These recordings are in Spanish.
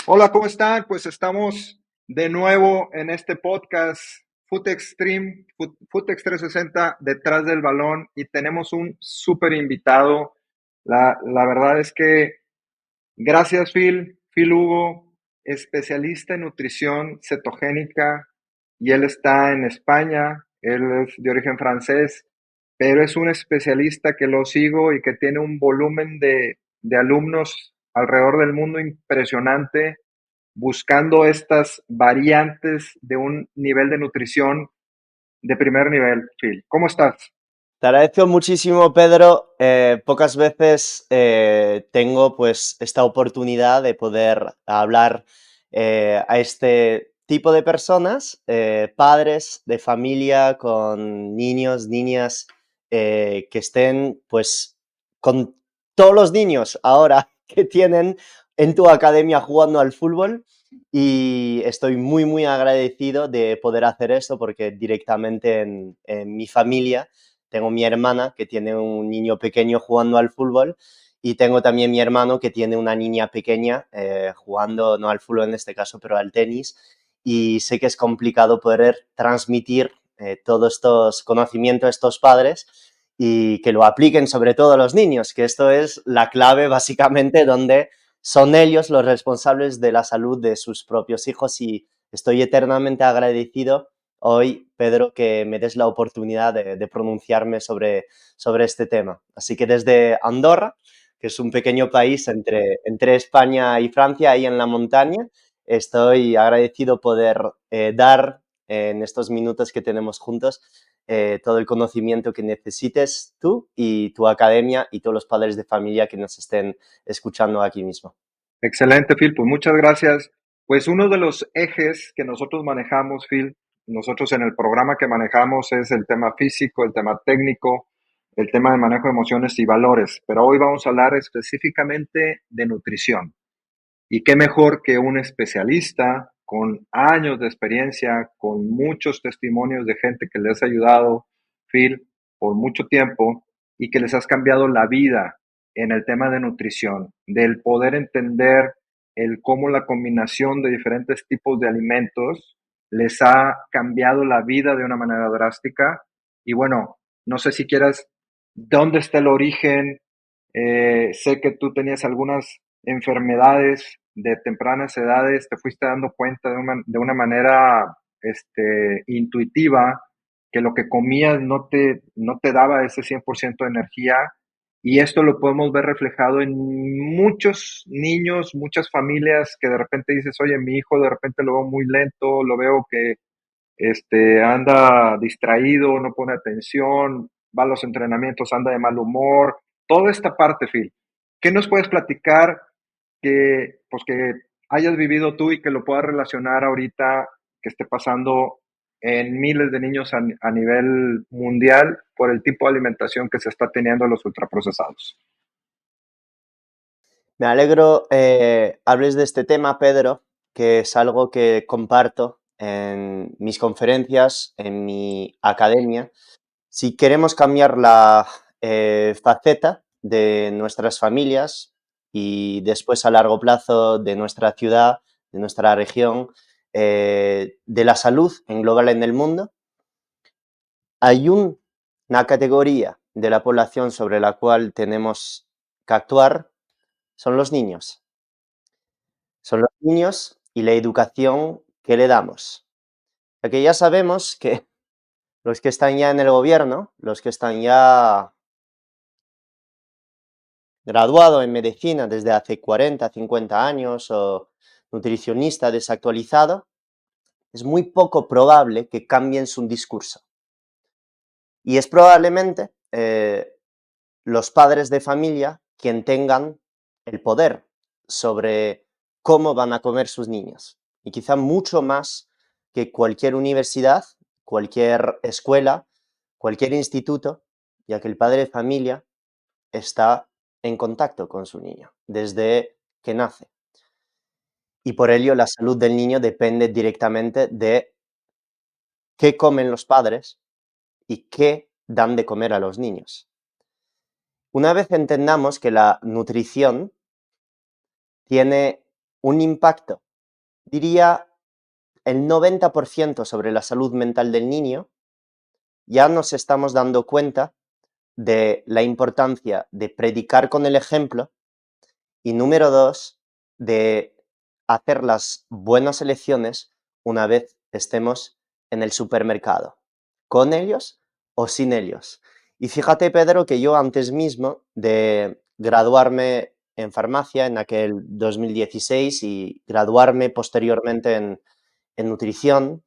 Hola, ¿cómo están? Pues estamos de nuevo en este podcast Foot Extreme, Footex 360, detrás del balón, y tenemos un súper invitado. La verdad es que gracias, Phil Hugo, especialista en nutrición cetogénica, y él está en España. Él es de origen francés, pero es un especialista que lo sigo y que tiene un volumen de alumnos alrededor del mundo impresionante, buscando estas variantes de un nivel de nutrición de primer nivel. Phil, ¿cómo estás? Te agradezco muchísimo, Pedro. Pocas veces tengo pues esta oportunidad de poder hablar a este tipo de personas, padres de familia con niños, niñas, que estén pues con todos los niños ahora que tienen en tu academia jugando al fútbol. Y estoy muy, muy agradecido de poder hacer esto porque directamente en mi familia tengo mi hermana que tiene un niño pequeño jugando al fútbol y tengo también mi hermano que tiene una niña pequeña jugando, no al fútbol en este caso, pero al tenis. Y sé que es complicado poder transmitir todos estos conocimientos a estos padres y que lo apliquen sobre todo a los niños, que esto es la clave básicamente donde son ellos los responsables de la salud de sus propios hijos y estoy eternamente agradecido hoy, Pedro, que me des la oportunidad de pronunciarme sobre este tema. Así que desde Andorra, que es un pequeño país entre España y Francia, ahí en la montaña, estoy agradecido poder dar en estos minutos que tenemos juntos todo el conocimiento que necesites tú y tu academia y todos los padres de familia que nos estén escuchando aquí mismo. Excelente, Phil. Pues muchas gracias. Pues uno de los ejes que nosotros manejamos, Phil, nosotros en el programa que manejamos es el tema físico, el tema técnico, el tema de manejo de emociones y valores. Pero hoy vamos a hablar específicamente de nutrición. Y qué mejor que un especialista con años de experiencia, con muchos testimonios de gente que les ha ayudado, Phil, por mucho tiempo y que les has cambiado la vida en el tema de nutrición, del poder entender el cómo la combinación de diferentes tipos de alimentos les ha cambiado la vida de una manera drástica. Y bueno, no sé si quieras, ¿dónde está el origen? Sé que tú tenías algunas enfermedades de tempranas edades, te fuiste dando cuenta de una manera intuitiva que lo que comías no te daba ese 100% de energía, y esto lo podemos ver reflejado en muchos niños, muchas familias que de repente dices, oye, mi hijo de repente lo veo muy lento, lo veo que anda distraído, no pone atención, va a los entrenamientos, anda de mal humor, toda esta parte, Phil. ¿Qué nos puedes platicar que, pues, que hayas vivido tú y que lo puedas relacionar ahorita que esté pasando en miles de niños a nivel mundial por el tipo de alimentación que se está teniendo en los ultraprocesados? Me alegro hables de este tema, Pedro, que es algo que comparto en mis conferencias, en mi academia. Si queremos cambiar la faceta de nuestras familias y después a largo plazo de nuestra ciudad, de nuestra región, de la salud en global en el mundo, hay una categoría de la población sobre la cual tenemos que actuar, son los niños. Son los niños y la educación que le damos. Porque ya sabemos que los que están ya en el gobierno, los que están ya graduados en medicina desde hace 40, 50 años o nutricionista desactualizado, es muy poco probable que cambien su discurso. Y es probablemente los padres de familia quien tengan el poder sobre cómo van a comer sus niños. Y quizá mucho más que cualquier universidad, cualquier escuela, cualquier instituto, ya que el padre de familia está en contacto con su niño desde que nace. Y por ello la salud del niño depende directamente de qué comen los padres y qué dan de comer a los niños. Una vez entendamos que la nutrición tiene un impacto, diría el 90% sobre la salud mental del niño, ya nos estamos dando cuenta de la importancia de predicar con el ejemplo y número dos, de hacer las buenas elecciones una vez estemos en el supermercado, con ellos o sin ellos. Y fíjate, Pedro, que yo antes mismo de graduarme en farmacia en aquel 2016 y graduarme posteriormente en nutrición,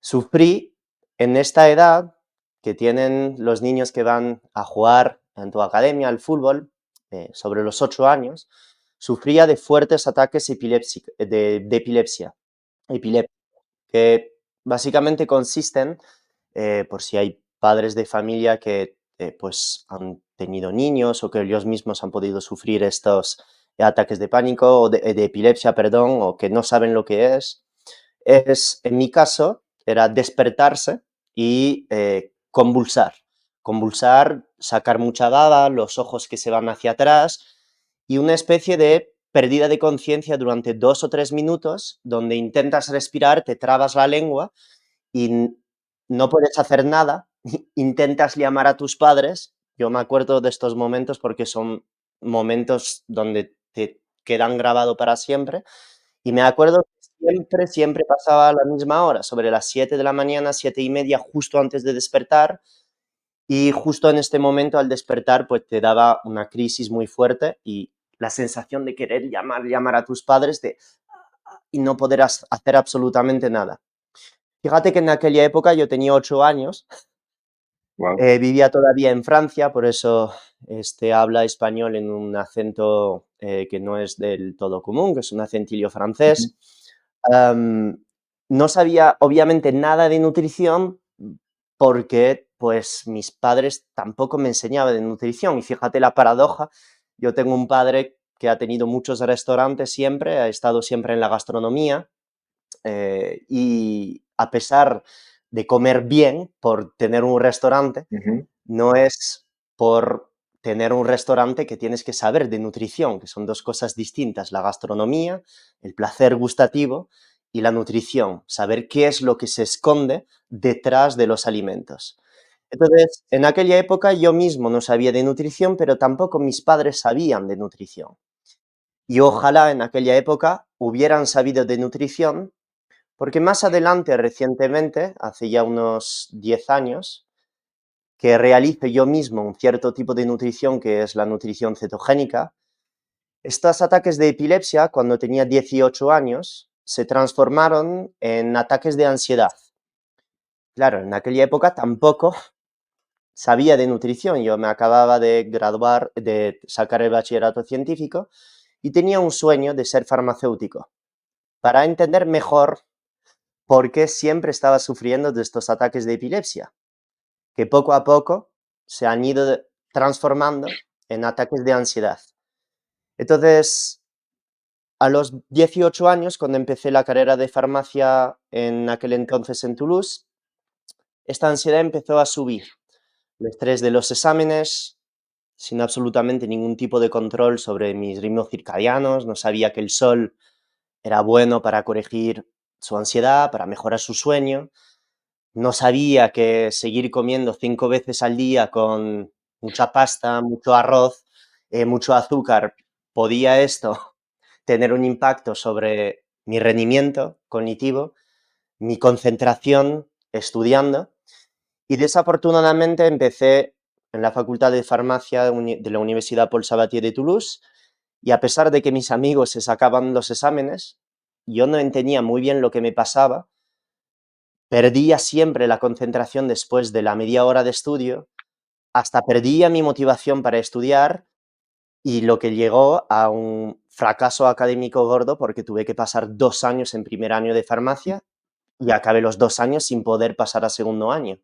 sufrí en esta edad que tienen los niños que van a jugar en tu academia al fútbol, sobre los 8 años, sufría de fuertes ataques de epilepsia, que básicamente consisten, por si hay padres de familia que pues han tenido niños o que ellos mismos han podido sufrir estos ataques de pánico o de epilepsia, perdón, o que no saben lo que en mi caso, era despertarse y convulsar. Convulsar, sacar mucha baba, los ojos que se van hacia atrás y una especie de pérdida de conciencia durante 2 o 3 minutos donde intentas respirar, te trabas la lengua y no puedes hacer nada, intentas llamar a tus padres. Yo me acuerdo de estos momentos porque son momentos donde te quedan grabado para siempre y me acuerdo que siempre pasaba a la misma hora, sobre las 7 de la mañana, 7:30, justo antes de despertar, y justo en este momento al despertar, pues te daba una crisis muy fuerte y la sensación de querer llamar a tus padres y no poder hacer absolutamente nada. Fíjate que en aquella época yo tenía 8 años, Wow. vivía todavía en Francia, por eso habla español en un acento que no es del todo común, que es un acentillo Ujú, francés. Am, no sabía obviamente nada de nutrición porque pues mis padres tampoco me enseñaban de nutrición. Y fíjate la paradoja, yo tengo un padre que ha tenido muchos restaurantes siempre, ha estado siempre en la gastronomía y a pesar de comer bien por tener un restaurante, ujú. no es por tener un restaurante que tienes que saber de nutrición, que son dos cosas distintas, la gastronomía, el placer gustativo y la nutrición, saber qué es lo que se esconde detrás de los alimentos. Entonces, en aquella época yo mismo no sabía de nutrición, pero tampoco mis padres sabían de nutrición. Y ojalá en aquella época hubieran sabido de nutrición, porque más adelante, recientemente, hace ya unos 10 años, que realice yo mismo un cierto tipo de nutrición que es la nutrición cetogénica, estos ataques de epilepsia, cuando tenía 18 años, se transformaron en ataques de ansiedad. Claro, en aquella época tampoco sabía de nutrición, yo me acababa de graduar, de sacar el bachillerato científico y tenía un sueño de ser farmacéutico, para entender mejor por qué siempre estaba sufriendo de estos ataques de epilepsia, que poco a poco se han ido transformando en ataques de ansiedad. Entonces, a los 18 años, cuando empecé la carrera de farmacia en aquel entonces en Toulouse, esta ansiedad empezó a subir. El estrés de los exámenes, sin absolutamente ningún tipo de control sobre mis ritmos circadianos, no sabía que el sol era bueno para corregir su ansiedad, para mejorar su sueño. No sabía que seguir comiendo 5 veces al día con mucha pasta, mucho arroz, mucho azúcar, podía esto tener un impacto sobre mi rendimiento cognitivo, mi concentración estudiando. Y desafortunadamente empecé en la Facultad de Farmacia de la Universidad Paul Sabatier de Toulouse y a pesar de que mis amigos se sacaban los exámenes, yo no entendía muy bien lo que me pasaba. Perdía siempre la concentración después de la media hora de estudio, hasta perdía mi motivación para estudiar y lo que llegó a un fracaso académico gordo porque tuve que pasar 2 años en primer año de farmacia y acabé los 2 años sin poder pasar a segundo año.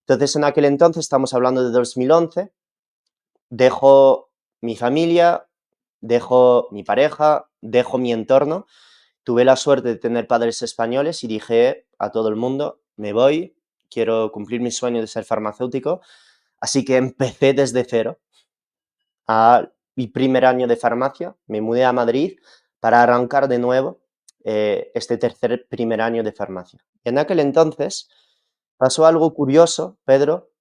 Entonces, en aquel entonces, estamos hablando de 2011, dejo mi familia, dejo mi pareja, dejo mi entorno. Tuve la suerte de tener padres españoles y dije a todo el mundo, me voy, quiero cumplir mi sueño de ser farmacéutico. Así que empecé desde cero a mi primer año de farmacia, me mudé a Madrid para arrancar de nuevo este primer año de farmacia. Y en aquel entonces pasó algo curioso, Pedro.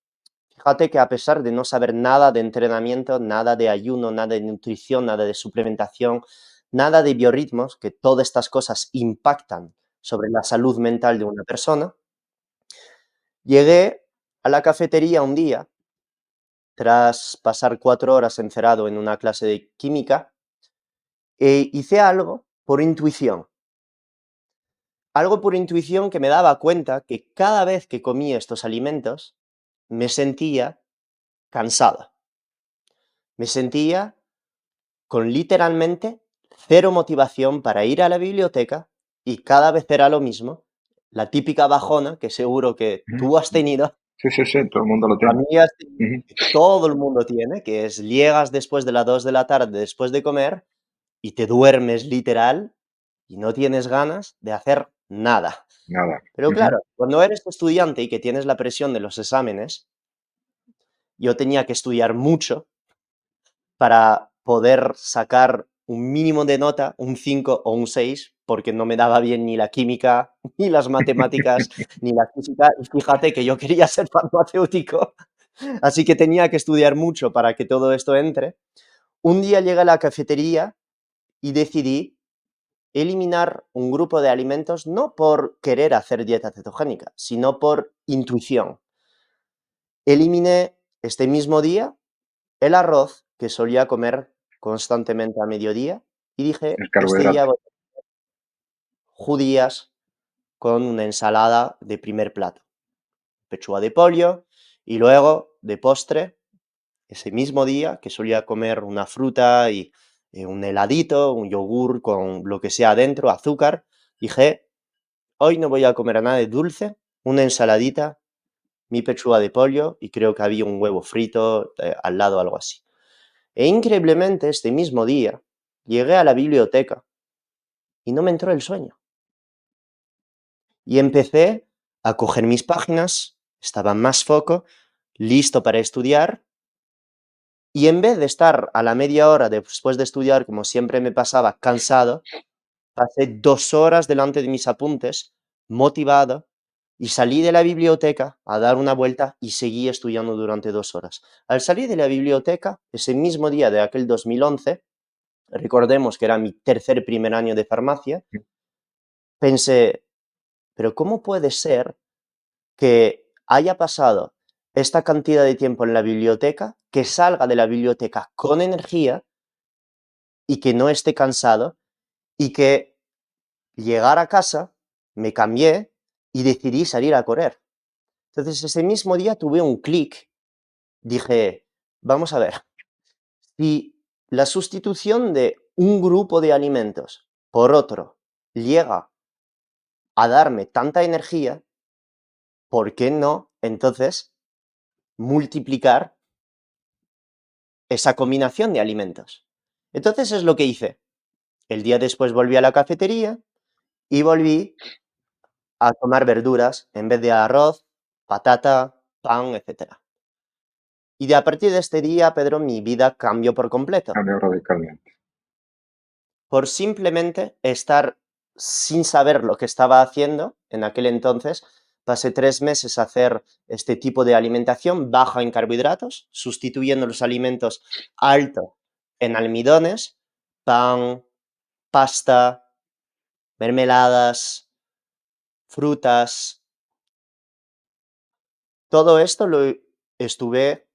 Fíjate que a pesar de no saber nada de entrenamiento, nada de ayuno, nada de nutrición, nada de suplementación, nada de biorritmos, que todas estas cosas impactan sobre la salud mental de una persona, llegué a la cafetería un día, tras pasar 4 horas encerrado en una clase de química, e hice algo por intuición que me daba cuenta que cada vez que comía estos alimentos me sentía cansado, me sentía con literalmente cero motivación para ir a la biblioteca y cada vez era lo mismo, la típica bajona que seguro que Ujú. tú has tenido, Sí, sí, sí, todo el mundo lo tiene. familias, Ujú. que todo el mundo tiene, que es llegas después de las 2 de la tarde, después de comer, y te duermes literal y no tienes ganas de hacer nada. Nada. Pero Ujú. claro, cuando eres estudiante y que tienes la presión de los exámenes, yo tenía que estudiar mucho para poder sacar un mínimo de nota, un 5 o un 6 porque no me daba bien ni la química, ni las matemáticas, ni la física. Y fíjate que yo quería ser farmacéutico, así que tenía que estudiar mucho para que todo esto entre. Un día llegué a la cafetería y decidí eliminar un grupo de alimentos no por querer hacer dieta cetogénica, sino por intuición. Eliminé este mismo día el arroz que solía comer constantemente a mediodía y dije, El este día carbohidrato. voy a judías con una ensalada de primer plato, pechuga de pollo y luego de postre, ese mismo día que solía comer una fruta y un heladito, un yogur con lo que sea adentro, azúcar, dije, hoy no voy a comer nada de dulce, una ensaladita, mi pechuga de pollo y creo que había un huevo frito al lado, algo así. E increíblemente, este mismo día, llegué a la biblioteca y no me entró el sueño. Y empecé a coger mis páginas, estaba más foco, listo para estudiar, y en vez de estar a la media hora después de estudiar, como siempre me pasaba, cansado, pasé 2 horas delante de mis apuntes, motivado, y salí de la biblioteca a dar una vuelta y seguí estudiando durante 2 horas. Al salir de la biblioteca, ese mismo día de aquel 2011, recordemos que era mi primer año de farmacia, pensé, pero ¿cómo puede ser que haya pasado esta cantidad de tiempo en la biblioteca, que salga de la biblioteca con energía y que no esté cansado y que llegar a casa, me cambié y decidí salir a correr? Entonces ese mismo día tuve un clic, dije, vamos a ver, si la sustitución de un grupo de alimentos por otro llega a darme tanta energía, ¿por qué no entonces multiplicar esa combinación de alimentos? Entonces es lo que hice. El día después volví a la cafetería y volví a tomar verduras en vez de arroz, patata, pan, etcétera. Y de a partir de este día, Pedro, mi vida cambió por completo. Cambió radicalmente. Por simplemente estar sin saber lo que estaba haciendo en aquel entonces, pasé 3 meses a hacer este tipo de alimentación baja en carbohidratos, sustituyendo los alimentos alto en almidones, pan, pasta, mermeladas, frutas. Todo esto lo estuve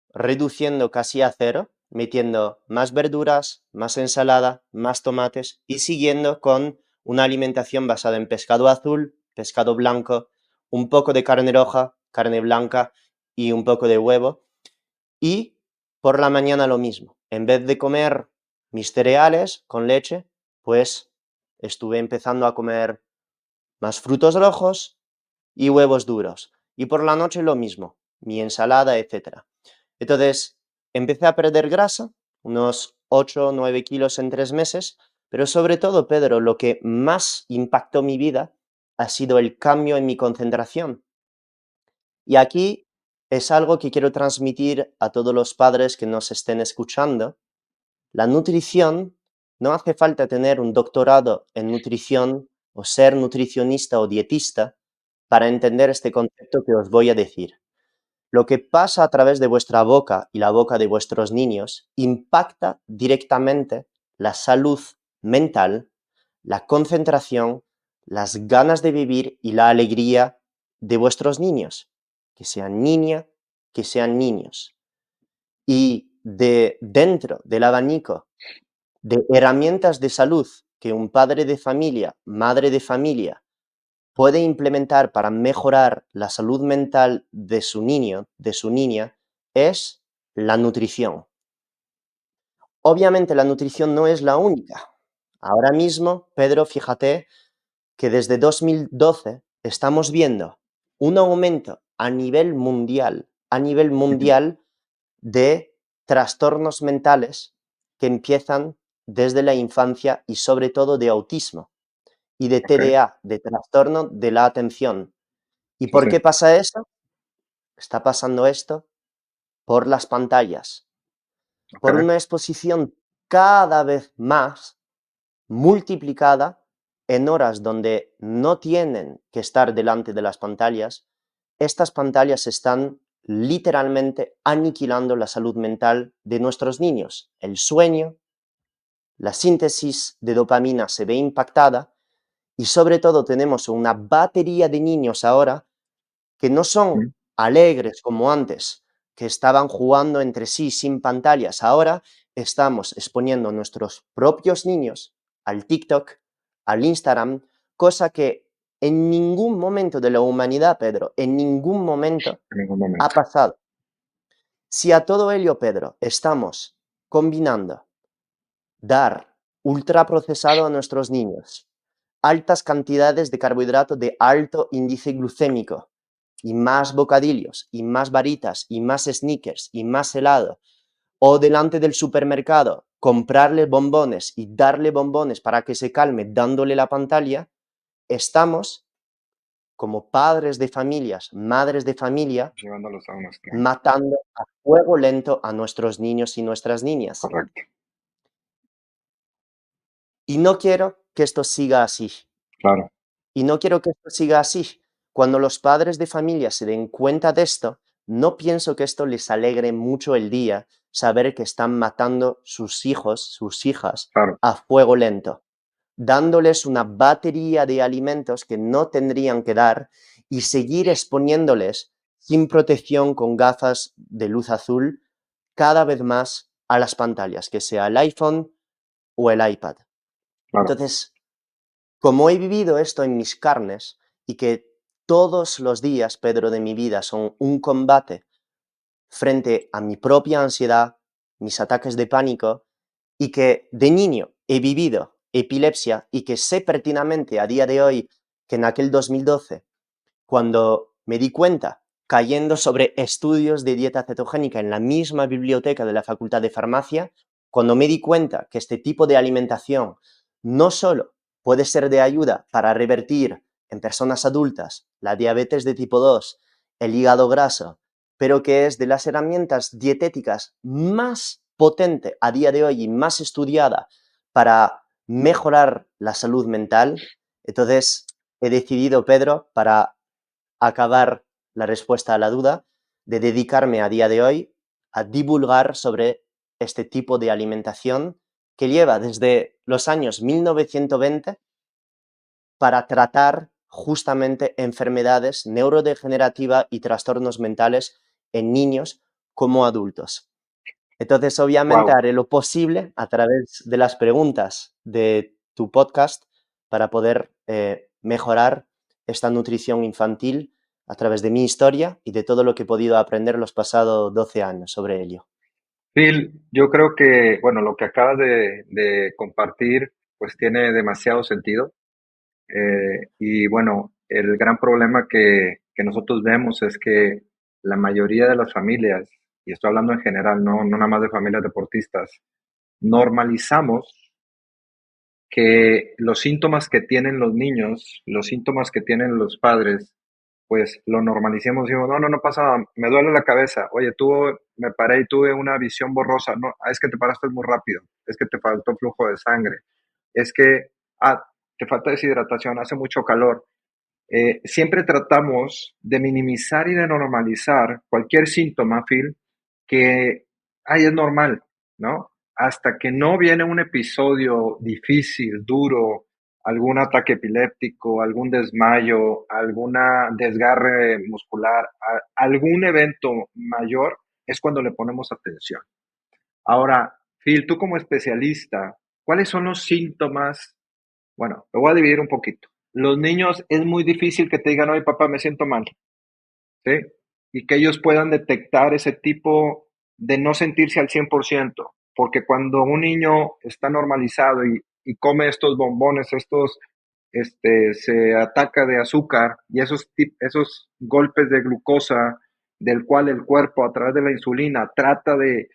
reduciendo casi a cero, metiendo más verduras, más ensalada, más tomates y siguiendo con una alimentación basada en pescado azul, pescado blanco, un poco de carne roja, carne blanca y un poco de huevo. Y por la mañana lo mismo. En vez de comer mis cereales con leche, pues estuve empezando a comer más frutos rojos y huevos duros. Y por la noche lo mismo, mi ensalada, etcétera. Entonces, empecé a perder grasa, unos 8 o 9 kilos en 3 meses, pero sobre todo, Pedro, lo que más impactó mi vida ha sido el cambio en mi concentración. Y aquí es algo que quiero transmitir a todos los padres que nos estén escuchando. La nutrición No hace falta tener un doctorado en nutrición o ser nutricionista o dietista para entender este concepto que os voy a decir. Lo que pasa a través de vuestra boca y la boca de vuestros niños impacta directamente la salud mental, la concentración, las ganas de vivir y la alegría de vuestros niños, que sean niña, que sean niños. Y de dentro del abanico de herramientas de salud que un padre de familia, madre de familia, puede implementar para mejorar la salud mental de su niño, de su niña, es la nutrición. Obviamente la nutrición no es la única. Ahora mismo, Pedro, fíjate que desde 2012 estamos viendo un aumento a nivel Ujú. mundial de trastornos mentales que empiezan desde la infancia y sobre todo de autismo y de Ok, TDA, de trastorno de la atención. ¿Y sí, por sí, qué pasa eso? Está pasando esto por las pantallas, ok, por una exposición cada vez más multiplicada en horas donde no tienen que estar delante de las pantallas. Estas pantallas están literalmente aniquilando la salud mental de nuestros niños. El sueño, la síntesis de dopamina se ve impactada y sobre todo tenemos una batería de niños ahora que no son mm, alegres como antes, que estaban jugando entre sí sin pantallas. Ahora estamos exponiendo a nuestros propios niños al TikTok, al Instagram, cosa que en ningún momento de la humanidad, Pedro, en ningún momento en ningún ha momento. pasado. Si a todo ello, Pedro, estamos combinando dar ultraprocesado a nuestros niños, altas cantidades de carbohidratos de alto índice glucémico, y más bocadillos, y más varitas, y más sneakers, y más helado, o delante del supermercado, comprarle bombones y darle bombones para que se calme dándole la pantalla, estamos, como padres de familias, madres de familia, Llevándolos a un extremo. matando a fuego lento a nuestros niños y nuestras niñas. Correcto, Y no quiero que esto siga así. claro, Y no quiero que esto siga así. Cuando los padres de familia se den cuenta de esto, no pienso que esto les alegre mucho el día saber que están matando sus hijos, sus hijas, claro, a fuego lento, dándoles una batería de alimentos que no tendrían que dar y seguir exponiéndoles sin protección con gafas de luz azul cada vez más a las pantallas, que sea el iPhone o el iPad. claro, Entonces, como he vivido esto en mis carnes y que todos los días, Pedro, de mi vida son un combate frente a mi propia ansiedad, mis ataques de pánico, y que de niño he vivido epilepsia y que sé pertinamente a día de hoy que en aquel 2012, cuando me di cuenta, cayendo sobre estudios de dieta cetogénica en la misma biblioteca de la Facultad de Farmacia, cuando me di cuenta que este tipo de alimentación no solo puede ser de ayuda para revertir en personas adultas la diabetes de tipo 2, el hígado graso, pero que es de las herramientas dietéticas más potente a día de hoy y más estudiada para mejorar la salud mental, entonces he decidido, Pedro, para acabar la respuesta a la duda, de dedicarme a día de hoy a divulgar sobre este tipo de alimentación que lleva desde los años 1920 para tratar justamente enfermedades neurodegenerativas y trastornos mentales en niños como adultos. Entonces, obviamente, wow. haré lo posible a través de las preguntas de tu podcast para poder mejorar esta nutrición infantil a través de mi historia y de todo lo que he podido aprender los pasados 12 años sobre ello. Phil, yo creo que, bueno, lo que acabas de compartir, pues tiene demasiado sentido. Y bueno, el gran problema que nosotros vemos es que la mayoría de las familias, y estoy hablando en general, no nada más de familias deportistas, normalizamos que los síntomas que tienen los niños, los síntomas que tienen los padres, pues lo normalicemos, decimos, no, no, no pasa nada, me duele la cabeza, oye, me paré y tuve una visión borrosa, no, es que te paraste muy rápido, es que te faltó flujo de sangre, es que, te falta deshidratación, hace mucho calor. Siempre tratamos de minimizar y de normalizar cualquier síntoma, Phil, que, ay, es normal, ¿no? Hasta que no viene un episodio difícil, duro, algún ataque epiléptico, algún desmayo, alguna desgarre muscular, algún evento mayor, es cuando le ponemos atención. Ahora, Phil, tú como especialista, ¿cuáles son los síntomas? Bueno, lo voy a dividir un poquito. Los niños es muy difícil que te digan, oye, papá, me siento mal, ¿sí? Y que ellos puedan detectar ese tipo de no sentirse al 100%, porque cuando un niño está normalizado y come estos bombones, se ataca de azúcar y esos golpes de glucosa del cual el cuerpo a través de la insulina trata de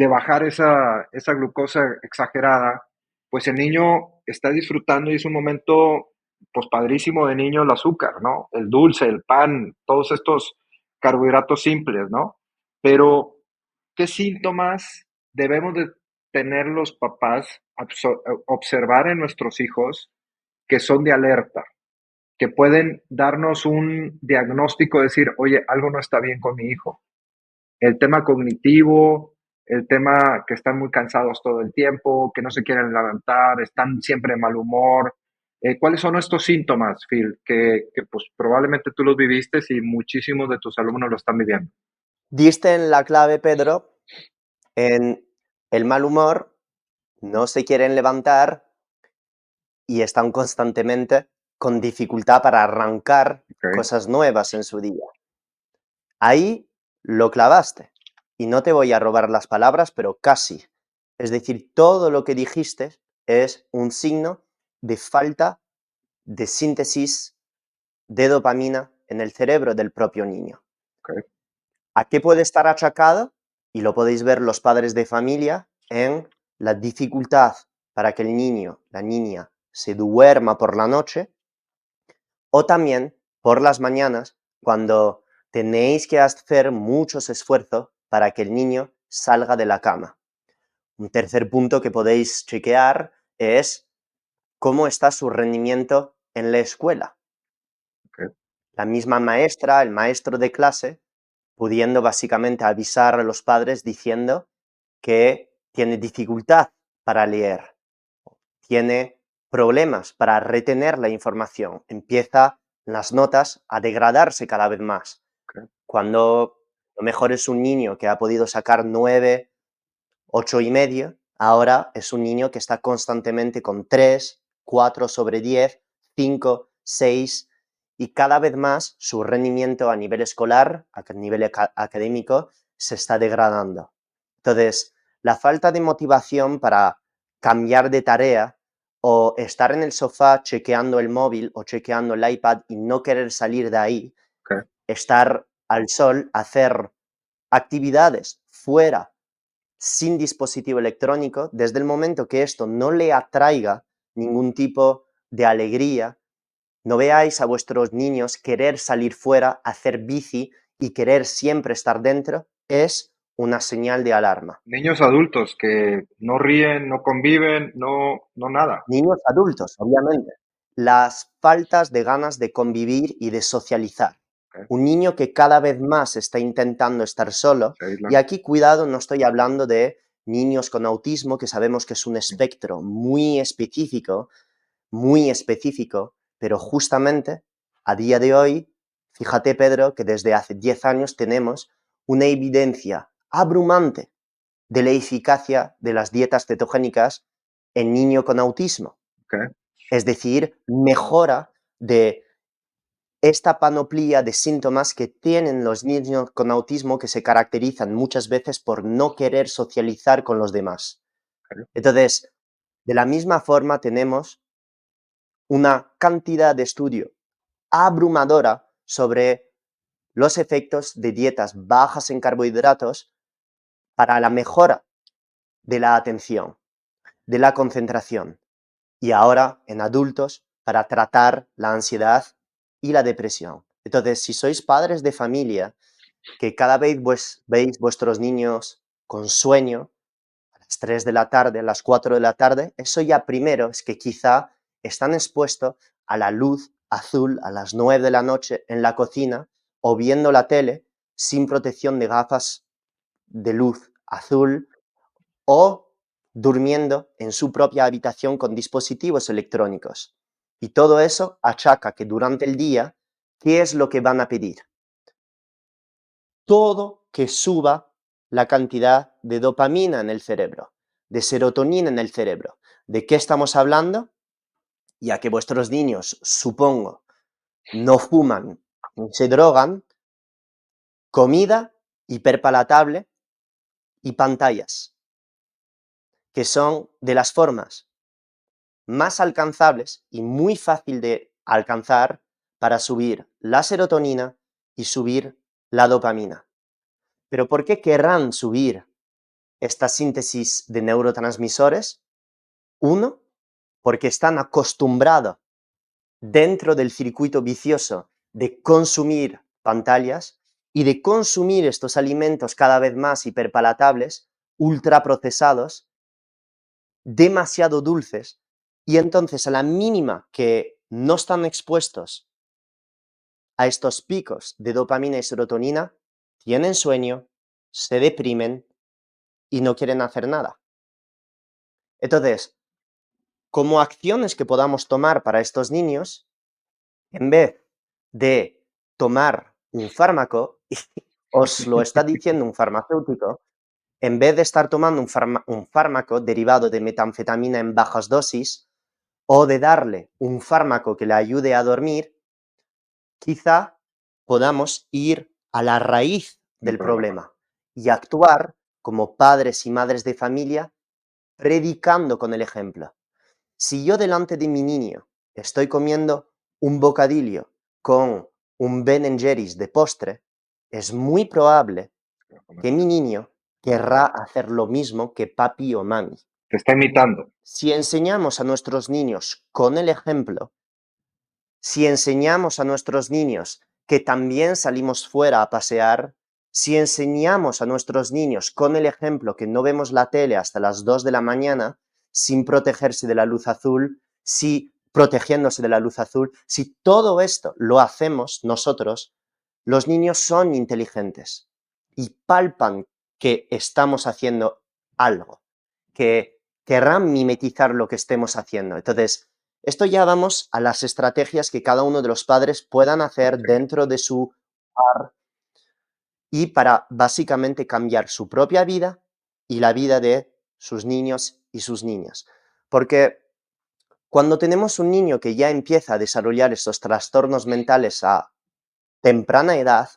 bajar esa glucosa exagerada, pues el niño está disfrutando y es un momento, pues padrísimo de niño el azúcar, ¿no? El dulce, el pan, todos estos carbohidratos simples, ¿no? Pero, ¿qué síntomas debemos de tener los papás, observar en nuestros hijos que son de alerta, que pueden darnos un diagnóstico, decir, oye, algo no está bien con mi hijo? El tema cognitivo, el tema que están muy cansados todo el tiempo, que no se quieren levantar, están siempre de mal humor. ¿Cuáles son estos síntomas, Phil? Que pues probablemente tú los viviste y muchísimos de tus alumnos lo están viviendo. Diste en la clave, Pedro, en el mal humor, no se quieren levantar y están constantemente con dificultad para arrancar Okay. cosas nuevas en su día. Ahí lo clavaste. Y no te voy a robar las palabras, pero casi. Es decir, todo lo que dijiste es un signo de falta de síntesis de dopamina en el cerebro del propio niño. Okay. ¿A qué puede estar achacado? Y lo podéis ver los padres de familia en la dificultad para que el niño, la niña, se duerma por la noche, o también por las mañanas, cuando tenéis que hacer muchos esfuerzos para que el niño salga de la cama. Un tercer punto que podéis chequear es cómo está su rendimiento en la escuela. Okay. La misma maestra, el maestro de clase, pudiendo básicamente avisar a los padres diciendo que tiene dificultad para leer, tiene problemas para retener la información, empieza las notas a degradarse cada vez más. Okay. Cuando lo mejor es un niño que ha podido sacar 9, 8,5, ahora es un niño que está constantemente con 3, 4 sobre 10, 5, 6, y cada vez más su rendimiento a nivel escolar, a nivel académico, se está degradando. Entonces, la falta de motivación para cambiar de tarea o estar en el sofá chequeando el móvil o chequeando el iPad y no querer salir de ahí, Okay. estar al sol, hacer actividades fuera sin dispositivo electrónico, desde el momento que esto no le atraiga ningún tipo de alegría, no veáis a vuestros niños querer salir fuera, hacer bici y querer siempre estar dentro, es una señal de alarma. Niños adultos que no ríen, no conviven, no, no nada. Niños adultos, obviamente. Las faltas de ganas de convivir y de socializar. Okay. Un niño que cada vez más está intentando estar solo, Se y aíslan. aquí cuidado, no estoy hablando de niños con autismo, que sabemos que es un espectro muy específico, pero justamente a día de hoy, fíjate Pedro, que desde hace 10 años tenemos una evidencia abrumante de la eficacia de las dietas cetogénicas en niños con autismo. Okay. Es decir, mejora de esta panoplia de síntomas que tienen los niños con autismo, que se caracterizan muchas veces por no querer socializar con los demás. Okay. Entonces, de la misma forma tenemos una cantidad de estudio abrumadora sobre los efectos de dietas bajas en carbohidratos para la mejora de la atención, de la concentración, y ahora en adultos para tratar la ansiedad y la depresión. Entonces, si sois padres de familia, que cada vez veis vuestros niños con sueño, a las 3 de la tarde, a las 4 de la tarde, eso ya primero es que quizá están expuestos a la luz azul a las 9 de la noche en la cocina o viendo la tele sin protección de gafas de luz azul o durmiendo en su propia habitación con dispositivos electrónicos. Y todo eso achaca que durante el día, ¿qué es lo que van a pedir? Todo que suba la cantidad de dopamina en el cerebro, de serotonina en el cerebro. ¿De qué estamos hablando? Ya que vuestros niños, supongo, no fuman ni se drogan, comida hiperpalatable y pantallas, que son de las formas más alcanzables y muy fácil de alcanzar para subir la serotonina y subir la dopamina. Pero ¿por qué querrán subir esta síntesis de neurotransmisores? Uno, porque están acostumbrados dentro del circuito vicioso de consumir pantallas y de consumir estos alimentos cada vez más hiperpalatables, ultraprocesados, demasiado dulces, y entonces a la mínima que no están expuestos a estos picos de dopamina y serotonina, tienen sueño, se deprimen y no quieren hacer nada. Entonces, como acciones que podamos tomar para estos niños, en vez de tomar un fármaco, y os lo está diciendo un farmacéutico, en vez de estar tomando un fármaco derivado de metanfetamina en bajas dosis, o de darle un fármaco que le ayude a dormir, quizá podamos ir a la raíz El del problema. problema y actuar como padres y madres de familia predicando con el ejemplo. Si yo delante de mi niño estoy comiendo un bocadillo con un Ben Jerry's de postre, es muy probable que mi niño querrá hacer lo mismo que papi o mami. Te está imitando. Si enseñamos a nuestros niños con el ejemplo, si enseñamos a nuestros niños que también salimos fuera a pasear, si enseñamos a nuestros niños con el ejemplo que no vemos la tele hasta las 2 de la mañana sin protegerse de la luz azul, si protegiéndose de la luz azul, si todo esto lo hacemos nosotros, los niños son inteligentes y palpan que estamos haciendo algo, que querrán mimetizar lo que estemos haciendo. Entonces, esto ya vamos a las estrategias que cada uno de los padres puedan hacer Ok. dentro de su hogar y para básicamente cambiar su propia vida y la vida de sus niños y sus niñas. Porque cuando tenemos un niño que ya empieza a desarrollar estos trastornos mentales a temprana edad,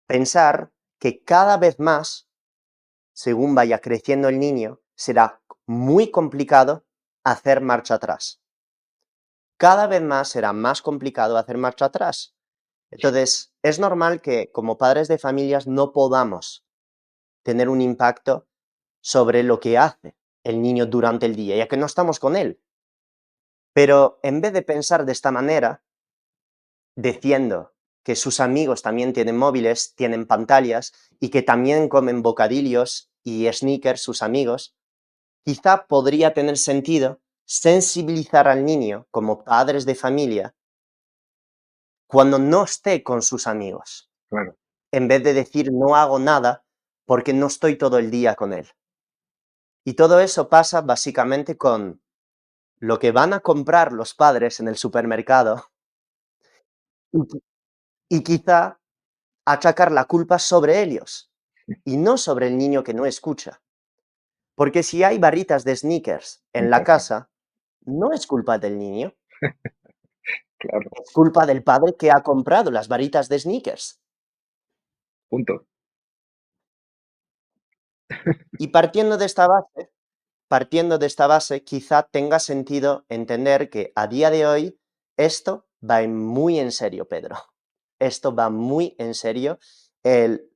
pensar que cada vez más, según vaya creciendo el niño, será muy complicado hacer marcha atrás. Cada vez más será más complicado hacer marcha atrás. Entonces, es normal que como padres de familias no podamos tener un impacto sobre lo que hace el niño durante el día, ya que no estamos con él. Pero en vez de pensar de esta manera, diciendo que sus amigos también tienen móviles, tienen pantallas y que también comen bocadillos y sneakers sus amigos, quizá podría tener sentido sensibilizar al niño como padres de familia cuando no esté con sus amigos, Claro. en vez de decir no hago nada porque no estoy todo el día con él. Y todo eso pasa básicamente con lo que van a comprar los padres en el supermercado y, y quizá achacar la culpa sobre ellos y no sobre el niño que no escucha. Porque si hay barritas de sneakers En en la casa. casa, no es culpa del niño, Claro. es culpa del padre que ha comprado las barritas de sneakers. Punto. Y partiendo de esta base, quizá tenga sentido entender que a día de hoy esto va muy en serio, Pedro. Esto va muy en serio.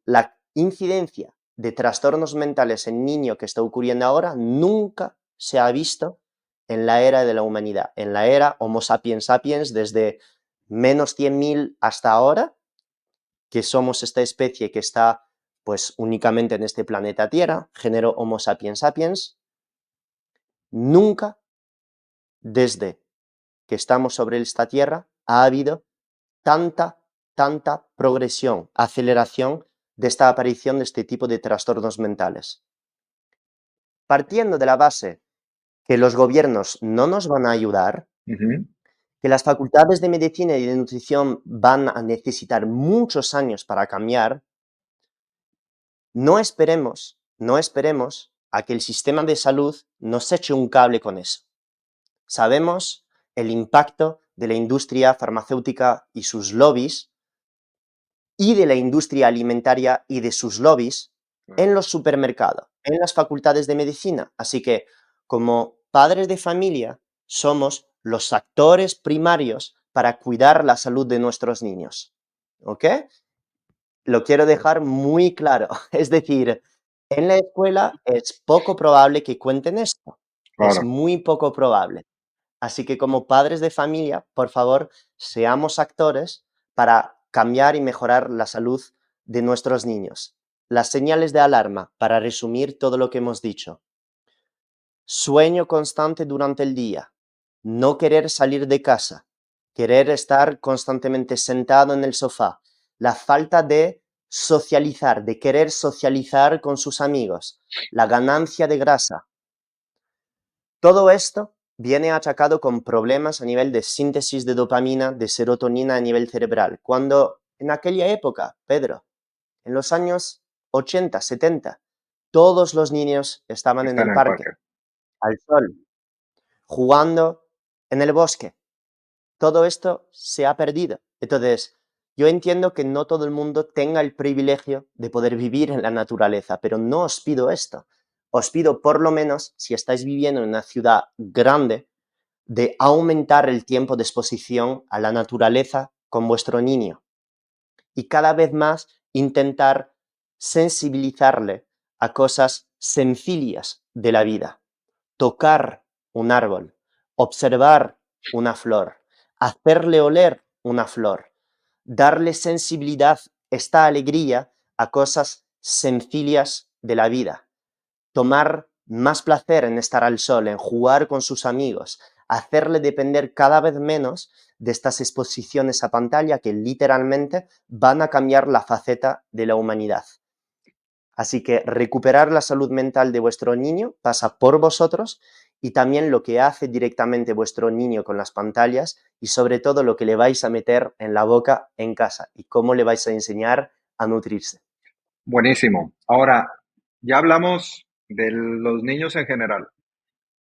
La incidencia de trastornos mentales en niños que está ocurriendo ahora nunca se ha visto en la era de la humanidad, en la era Homo sapiens sapiens desde menos 100.000 hasta ahora, que somos esta especie que está pues únicamente en este planeta Tierra, género Homo sapiens sapiens, nunca desde que estamos sobre esta Tierra ha habido tanta progresión, aceleración de esta aparición de este tipo de trastornos mentales. Partiendo de la base que los gobiernos no nos van a ayudar, Ujú. que las facultades de medicina y de nutrición van a necesitar muchos años para cambiar, no esperemos a que el sistema de salud nos eche un cable con eso. Sabemos el impacto de la industria farmacéutica y sus lobbies y de la industria alimentaria y de sus lobbies en los supermercados, en las facultades de medicina. Así que, como padres de familia, somos los actores primarios para cuidar la salud de nuestros niños. ¿Ok? Lo quiero dejar muy claro. Es decir, en la escuela es poco probable que cuenten esto. Es Claro. muy poco probable. Así que como padres de familia, por favor, seamos actores para cambiar y mejorar la salud de nuestros niños. Las señales de alarma, para resumir todo lo que hemos dicho. Sueño constante durante el día, no querer salir de casa, querer estar constantemente sentado en el sofá, la falta de socializar, de querer socializar con sus amigos, la ganancia de grasa. Todo esto viene achacado con problemas a nivel de síntesis de dopamina, de serotonina a nivel cerebral, cuando en aquella época, Pedro, en los años 80, 70, todos los niños estaban en Está en el el parque. parque, al sol, jugando en el bosque. Todo esto se ha perdido. Entonces, yo entiendo que no todo el mundo tenga el privilegio de poder vivir en la naturaleza, pero no os pido esto. Os pido por lo menos, si estáis viviendo en una ciudad grande, de aumentar el tiempo de exposición a la naturaleza con vuestro niño y cada vez más intentar sensibilizarle a cosas sencillas de la vida. Tocar un árbol, observar una flor, hacerle oler una flor, darle sensibilidad, esta alegría a cosas sencillas de la vida, tomar más placer en estar al sol, en jugar con sus amigos, hacerle depender cada vez menos de estas exposiciones a pantalla que literalmente van a cambiar la faceta de la humanidad. Así que recuperar la salud mental de vuestro niño pasa por vosotros y también lo que hace directamente vuestro niño con las pantallas y sobre todo lo que le vais a meter en la boca en casa y cómo le vais a enseñar a nutrirse. Buenísimo. Ahora, ya hablamos de los niños en general.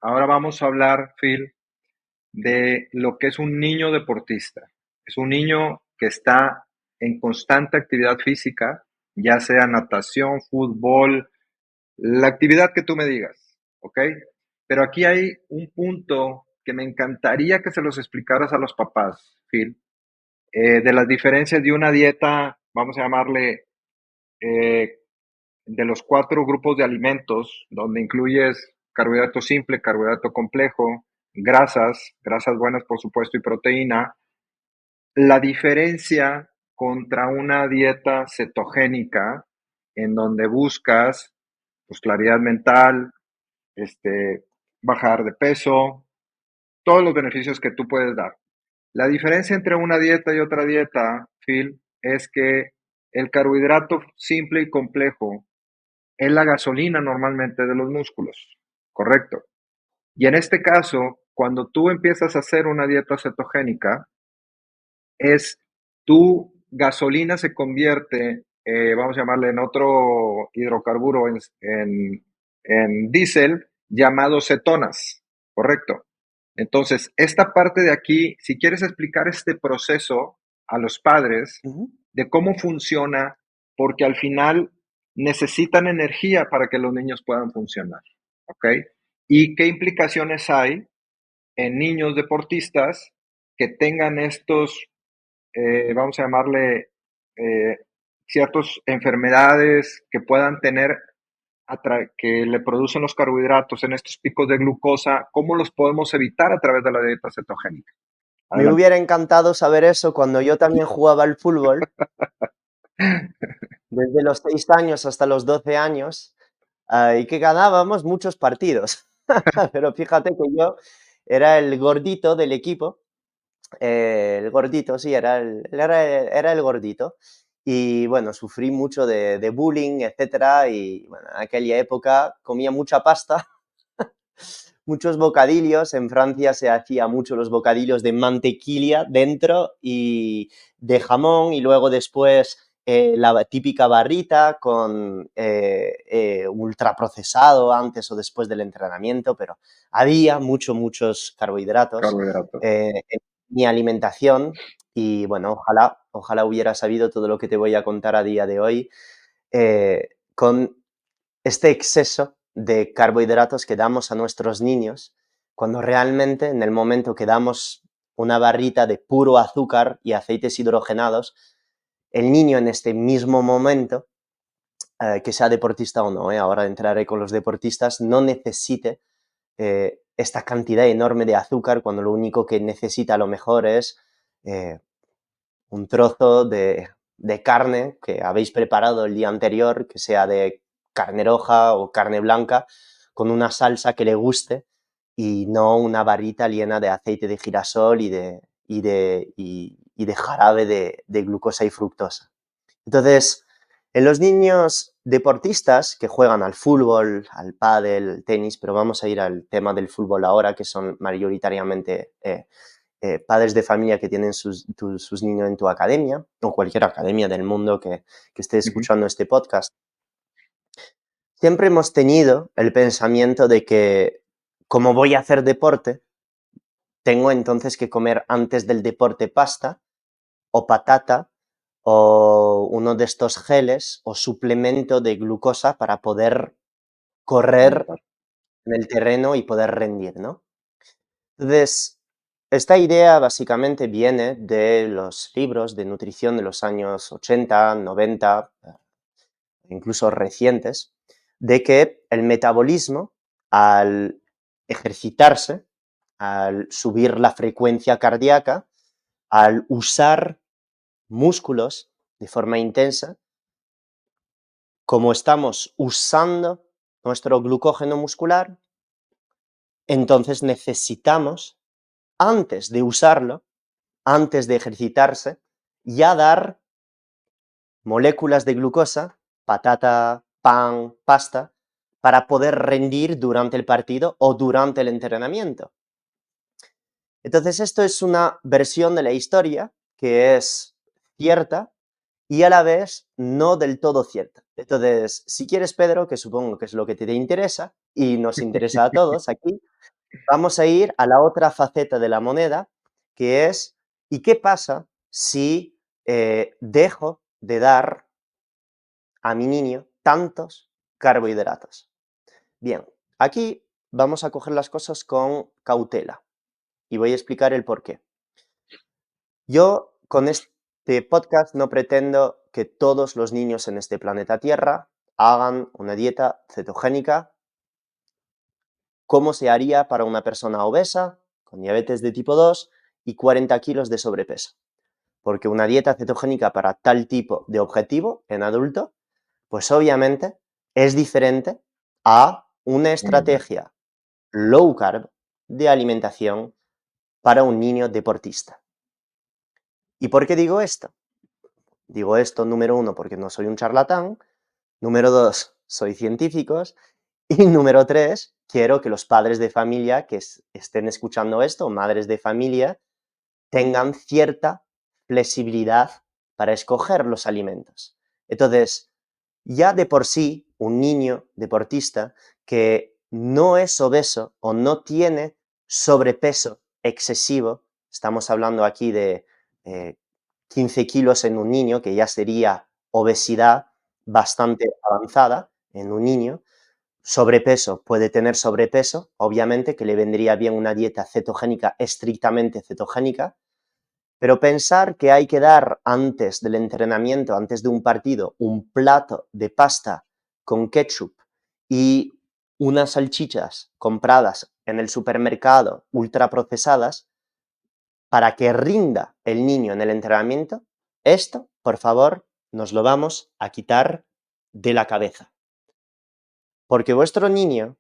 Ahora vamos a hablar, Phil, de lo que es un niño deportista. Es un niño que está en constante actividad física, ya sea natación, fútbol, la actividad que tú me digas, ¿ok? Pero aquí hay un punto que me encantaría que se los explicaras a los papás, Phil, de las diferencias de una dieta, vamos a llamarle, eh, de los cuatro grupos de alimentos, donde incluyes carbohidrato simple, carbohidrato complejo, grasas buenas por supuesto y proteína, la diferencia contra una dieta cetogénica en donde buscas pues, claridad mental, bajar de peso, todos los beneficios que tú puedes dar. La diferencia entre una dieta y otra dieta, Phil, es que el carbohidrato simple y complejo es la gasolina normalmente de los músculos, ¿correcto? Y en este caso, cuando tú empiezas a hacer una dieta cetogénica, es tu gasolina se convierte, vamos a llamarle en otro hidrocarburo, en diésel llamado cetonas, ¿correcto? Entonces, esta parte de aquí, si quieres explicar este proceso a los padres Uh -huh. de cómo funciona, porque al final necesitan energía para que los niños puedan funcionar, ¿ok? ¿Y qué implicaciones hay en niños deportistas que tengan estos, vamos a llamarle, eh, ciertas enfermedades que puedan tener, que le producen los carbohidratos en estos picos de glucosa? ¿Cómo los podemos evitar a través de la dieta cetogénica? Me Adelante. hubiera encantado saber eso cuando yo también jugaba al fútbol, desde los 6 años hasta los 12 años, y que ganábamos muchos partidos. Pero fíjate que yo era el gordito del equipo, el gordito, sí, era el gordito. Y bueno, sufrí mucho de bullying, etcétera. Y bueno, en aquella época comía mucha pasta, muchos bocadillos. En Francia se hacía mucho los bocadillos de mantequilla dentro y de jamón, y luego después la típica barrita con ultraprocesado antes o después del entrenamiento, pero había muchos carbohidratos Carbohidratos. en mi alimentación. Y bueno, ojalá hubiera sabido todo lo que te voy a contar a día de hoy, con este exceso de carbohidratos que damos a nuestros niños, cuando realmente en el momento que damos una barrita de puro azúcar y aceites hidrogenados, el niño en este mismo momento, que sea deportista o no, ahora entraré con los deportistas, no necesite esta cantidad enorme de azúcar, cuando lo único que necesita a lo mejor es eh, un trozo de carne que habéis preparado el día anterior, que sea de carne roja o carne blanca, con una salsa que le guste, y no una barrita llena de aceite de girasol y de jarabe de glucosa y fructosa. Entonces, en los niños deportistas que juegan al fútbol, al pádel, al tenis, pero vamos a ir al tema del fútbol ahora, que son mayoritariamente padres de familia que tienen sus niños en tu academia, o cualquier academia del mundo que esté Ujú. escuchando este podcast, siempre hemos tenido el pensamiento de que, como voy a hacer deporte, tengo entonces que comer antes del deporte pasta o patata o uno de estos geles o suplemento de glucosa para poder correr Aumentar. en el terreno y poder rendir, ¿no? Entonces, esta idea básicamente viene de los libros de nutrición de los años 80, 90, incluso recientes, de que el metabolismo, al ejercitarse, al subir la frecuencia cardíaca, al usar músculos de forma intensa, como estamos usando nuestro glucógeno muscular, entonces necesitamos, antes de usarlo, antes de ejercitarse, ya dar moléculas de glucosa, patata, pan, pasta, para poder rendir durante el partido o durante el entrenamiento. Entonces, esto es una versión de la historia que es cierta y a la vez no del todo cierta. Entonces, si quieres, Pedro, que supongo que es lo que te interesa y nos interesa a todos aquí, vamos a ir a la otra faceta de la moneda, que es, ¿y qué pasa si dejo de dar a mi niño tantos carbohidratos? Bien, aquí vamos a coger las cosas con cautela y voy a explicar el por qué. Yo con este podcast no pretendo que todos los niños en este planeta Tierra hagan una dieta cetogénica como se haría para una persona obesa, con diabetes de tipo 2 y 40 kilos de sobrepeso. Porque una dieta cetogénica para tal tipo de objetivo en adulto, pues obviamente es diferente a una Muy bien. estrategia low carb de alimentación para un niño deportista. ¿Y por qué digo esto? Digo esto, número uno, porque no soy un charlatán; número dos, soy científico; y número tres, quiero que los padres de familia que estén escuchando esto, madres de familia, tengan cierta flexibilidad para escoger los alimentos. Entonces, ya de por sí, un niño deportista que no es obeso o no tiene sobrepeso excesivo, estamos hablando aquí de eh, 15 kilos en un niño, que ya sería obesidad bastante avanzada en un niño. Sobrepeso, puede tener sobrepeso, obviamente, que le vendría bien una dieta cetogénica, estrictamente cetogénica, pero pensar que hay que dar antes del entrenamiento, antes de un partido, un plato de pasta con ketchup y unas salchichas compradas en el supermercado ultraprocesadas, para que rinda el niño en el entrenamiento, esto, por favor, nos lo vamos a quitar de la cabeza. Porque vuestro niño,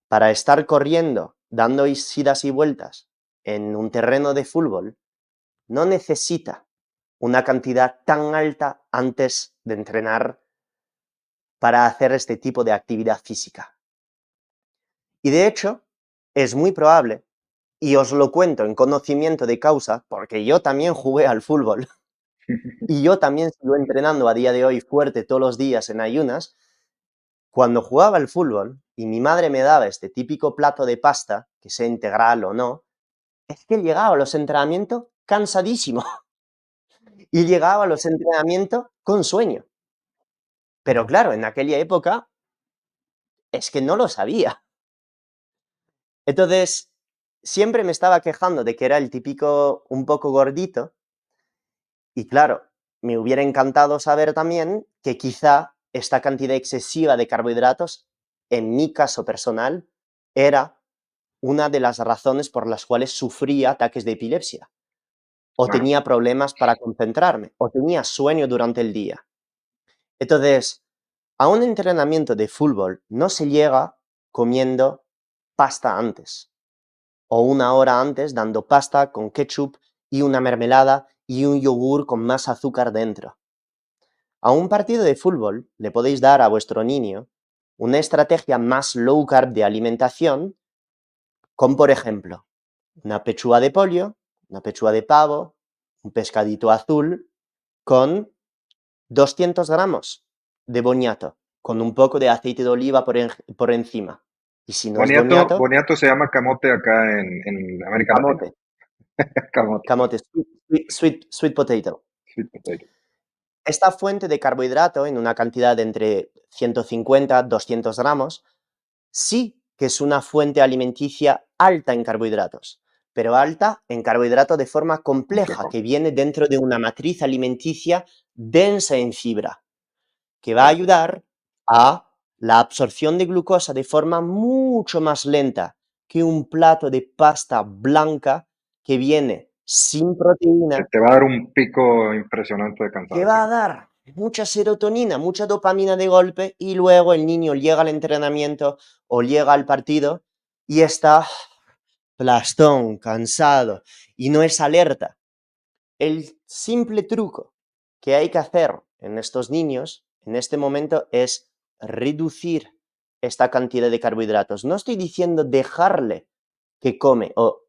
para estar corriendo, dando idas y vueltas en un terreno de fútbol, no necesita una cantidad tan alta antes de entrenar para hacer este tipo de actividad física. Y de hecho, es muy probable, y os lo cuento en conocimiento de causa, porque yo también jugué al fútbol y yo también sigo entrenando a día de hoy fuerte todos los días en ayunas. Cuando jugaba al fútbol y mi madre me daba este típico plato de pasta, que sea integral o no, es que llegaba a los entrenamientos cansadísimo y llegaba a los entrenamientos con sueño. Pero claro, en aquella época es que no lo sabía. Entonces, siempre me estaba quejando de que era el típico un poco gordito y claro, me hubiera encantado saber también que quizá esta cantidad excesiva de carbohidratos, en mi caso personal, era una de las razones por las cuales sufría ataques de epilepsia, o Claro, tenía problemas para concentrarme, o tenía sueño durante el día. Entonces, a un entrenamiento de fútbol no se llega comiendo pasta antes, o una hora antes dando pasta con ketchup y una mermelada y un yogur con más azúcar dentro. A un partido de fútbol le podéis dar a vuestro niño una estrategia más low carb de alimentación, con por ejemplo, una pechuga de pollo, una pechuga de pavo, un pescadito azul con 200 gramos de boniato, con un poco de aceite de oliva por encima. Y si no es boniato, boniato, boniato se llama camote acá en América Latina. camote, Camote, camote, sweet potato. sweet potato. Esta fuente de carbohidrato en una cantidad de entre 150 200 gramos sí que es una fuente alimenticia alta en carbohidratos, pero alta en carbohidrato de forma compleja, Complejo. que viene dentro de una matriz alimenticia densa en fibra, que va a Correcto. ayudar a la absorción de glucosa de forma mucho más lenta que un plato de pasta blanca que viene sin Que proteína, te va a dar un pico impresionante de que va cansancio. a dar mucha serotonina, mucha dopamina de golpe y luego el niño llega al entrenamiento o llega al partido y está plastón, cansado y no es alerta. El simple truco que hay que hacer en estos niños en este momento es reducir esta cantidad de carbohidratos. No estoy diciendo dejarle que come o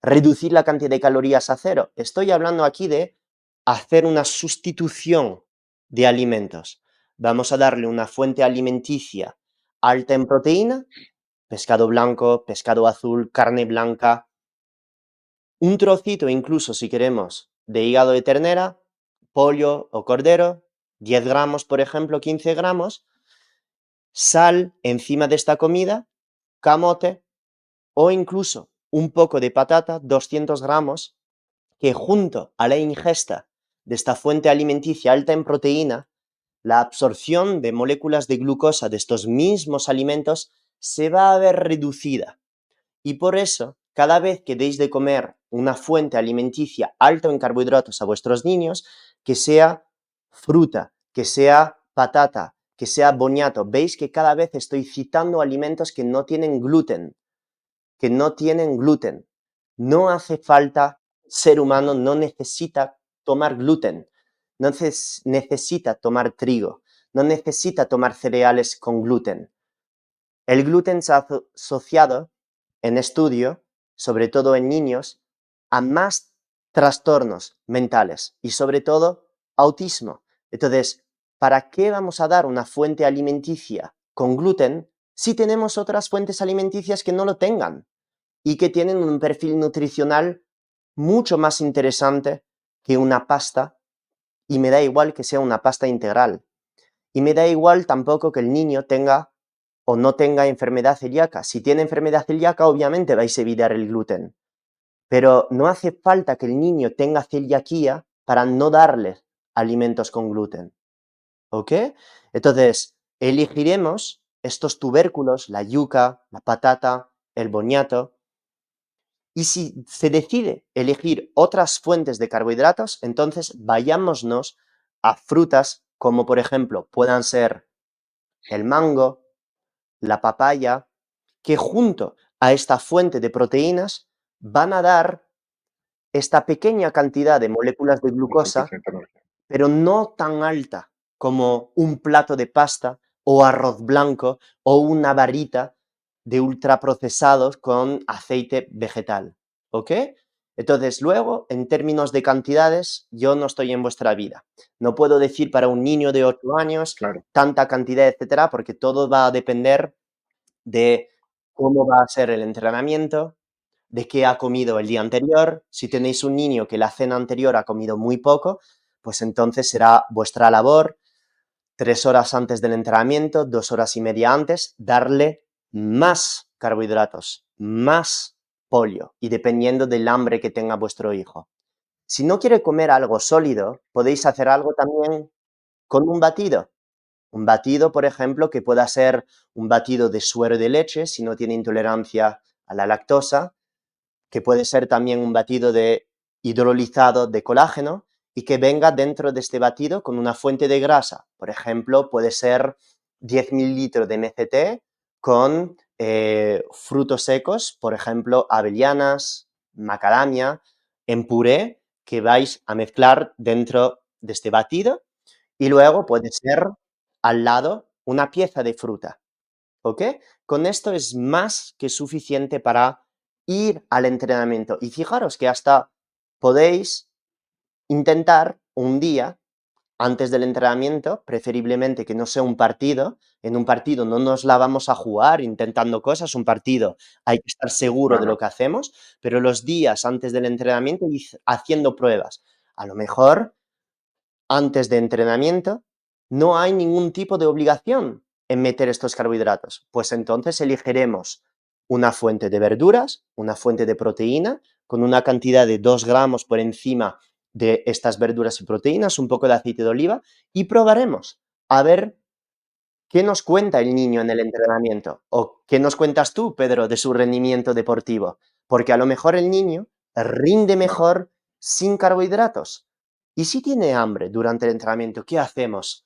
reducir la cantidad de calorías a cero. Estoy hablando aquí de hacer una sustitución de alimentos. Vamos a darle una fuente alimenticia alta en proteína, pescado blanco, pescado azul, carne blanca, un trocito incluso si queremos de hígado de ternera, pollo o cordero, 10 gramos por ejemplo, 15 gramos, sal encima de esta comida, camote o incluso un poco de patata, 200 gramos, que junto a la ingesta de esta fuente alimenticia alta en proteína, la absorción de moléculas de glucosa de estos mismos alimentos se va a ver reducida. Y por eso, cada vez que deis de comer una fuente alimenticia alta en carbohidratos a vuestros niños, que sea fruta, que sea patata, que sea boniato, veis que cada vez estoy citando alimentos que no tienen gluten, que no tienen gluten. No hace falta, ser humano no necesita tomar gluten, no necesita tomar trigo, no necesita tomar cereales con gluten. El gluten se ha asociado en estudio, sobre todo en niños, a más trastornos mentales y sobre todo autismo. Entonces, ¿para qué vamos a dar una fuente alimenticia con gluten si tenemos otras fuentes alimenticias que no lo tengan y que tienen un perfil nutricional mucho más interesante que una pasta? Y me da igual que sea una pasta integral. Y me da igual tampoco que el niño tenga o no tenga enfermedad celíaca. Si tiene enfermedad celíaca, obviamente vais a evitar el gluten. Pero no hace falta que el niño tenga celiaquía para no darle alimentos con gluten. ¿Ok? Entonces, elegiremos estos tubérculos, la yuca, la patata, el boniato, Y si se decide elegir otras fuentes de carbohidratos, entonces vayámonos a frutas como por ejemplo puedan ser el mango, la papaya, que junto a esta fuente de proteínas van a dar esta pequeña cantidad de moléculas de Es glucosa, suficiente energía. pero no tan alta como un plato de pasta o arroz blanco o una varita de ultraprocesados con aceite vegetal. ¿Ok? Entonces, luego, en términos de cantidades, yo no estoy en vuestra vida. No puedo decir para un niño de 8 años Claro, tanta cantidad, etcétera, porque todo va a depender de cómo va a ser el entrenamiento, de qué ha comido el día anterior. Si tenéis un niño que la cena anterior ha comido muy poco, pues entonces será vuestra labor 3 horas antes del entrenamiento, 2 horas y media antes, darle más carbohidratos, más pollo y dependiendo del hambre que tenga vuestro hijo. Si no quiere comer algo sólido, podéis hacer algo también con un batido. Un batido, por ejemplo, que pueda ser un batido de suero de leche si no tiene intolerancia a la lactosa, que puede ser también un batido de hidrolizado de colágeno y que venga dentro de este batido con una fuente de grasa. Por ejemplo, puede ser 10 mililitros de MCT con frutos secos, por ejemplo, avellanas, macadamia, en puré que vais a mezclar dentro de este batido y luego puede ser al lado una pieza de fruta. ¿Ok? Con esto es más que suficiente para ir al entrenamiento. Y fijaros que hasta podéis intentar un día antes del entrenamiento, preferiblemente que no sea un partido. En un partido no nos la vamos a jugar intentando cosas, un partido hay que estar seguro de lo claro, que hacemos, pero los días antes del entrenamiento y haciendo pruebas. A lo mejor antes de entrenamiento, no hay ningún tipo de obligación en meter estos carbohidratos. Pues entonces elegiremos una fuente de verduras, una fuente de proteína, con una cantidad de 2 gramos por encima de estas verduras y proteínas, un poco de aceite de oliva, y probaremos a ver qué nos cuenta el niño en el entrenamiento o qué nos cuentas tú, Pedro, de su rendimiento deportivo. Porque a lo mejor el niño rinde claro. mejor sin carbohidratos. Y si tiene hambre durante el entrenamiento, ¿qué hacemos?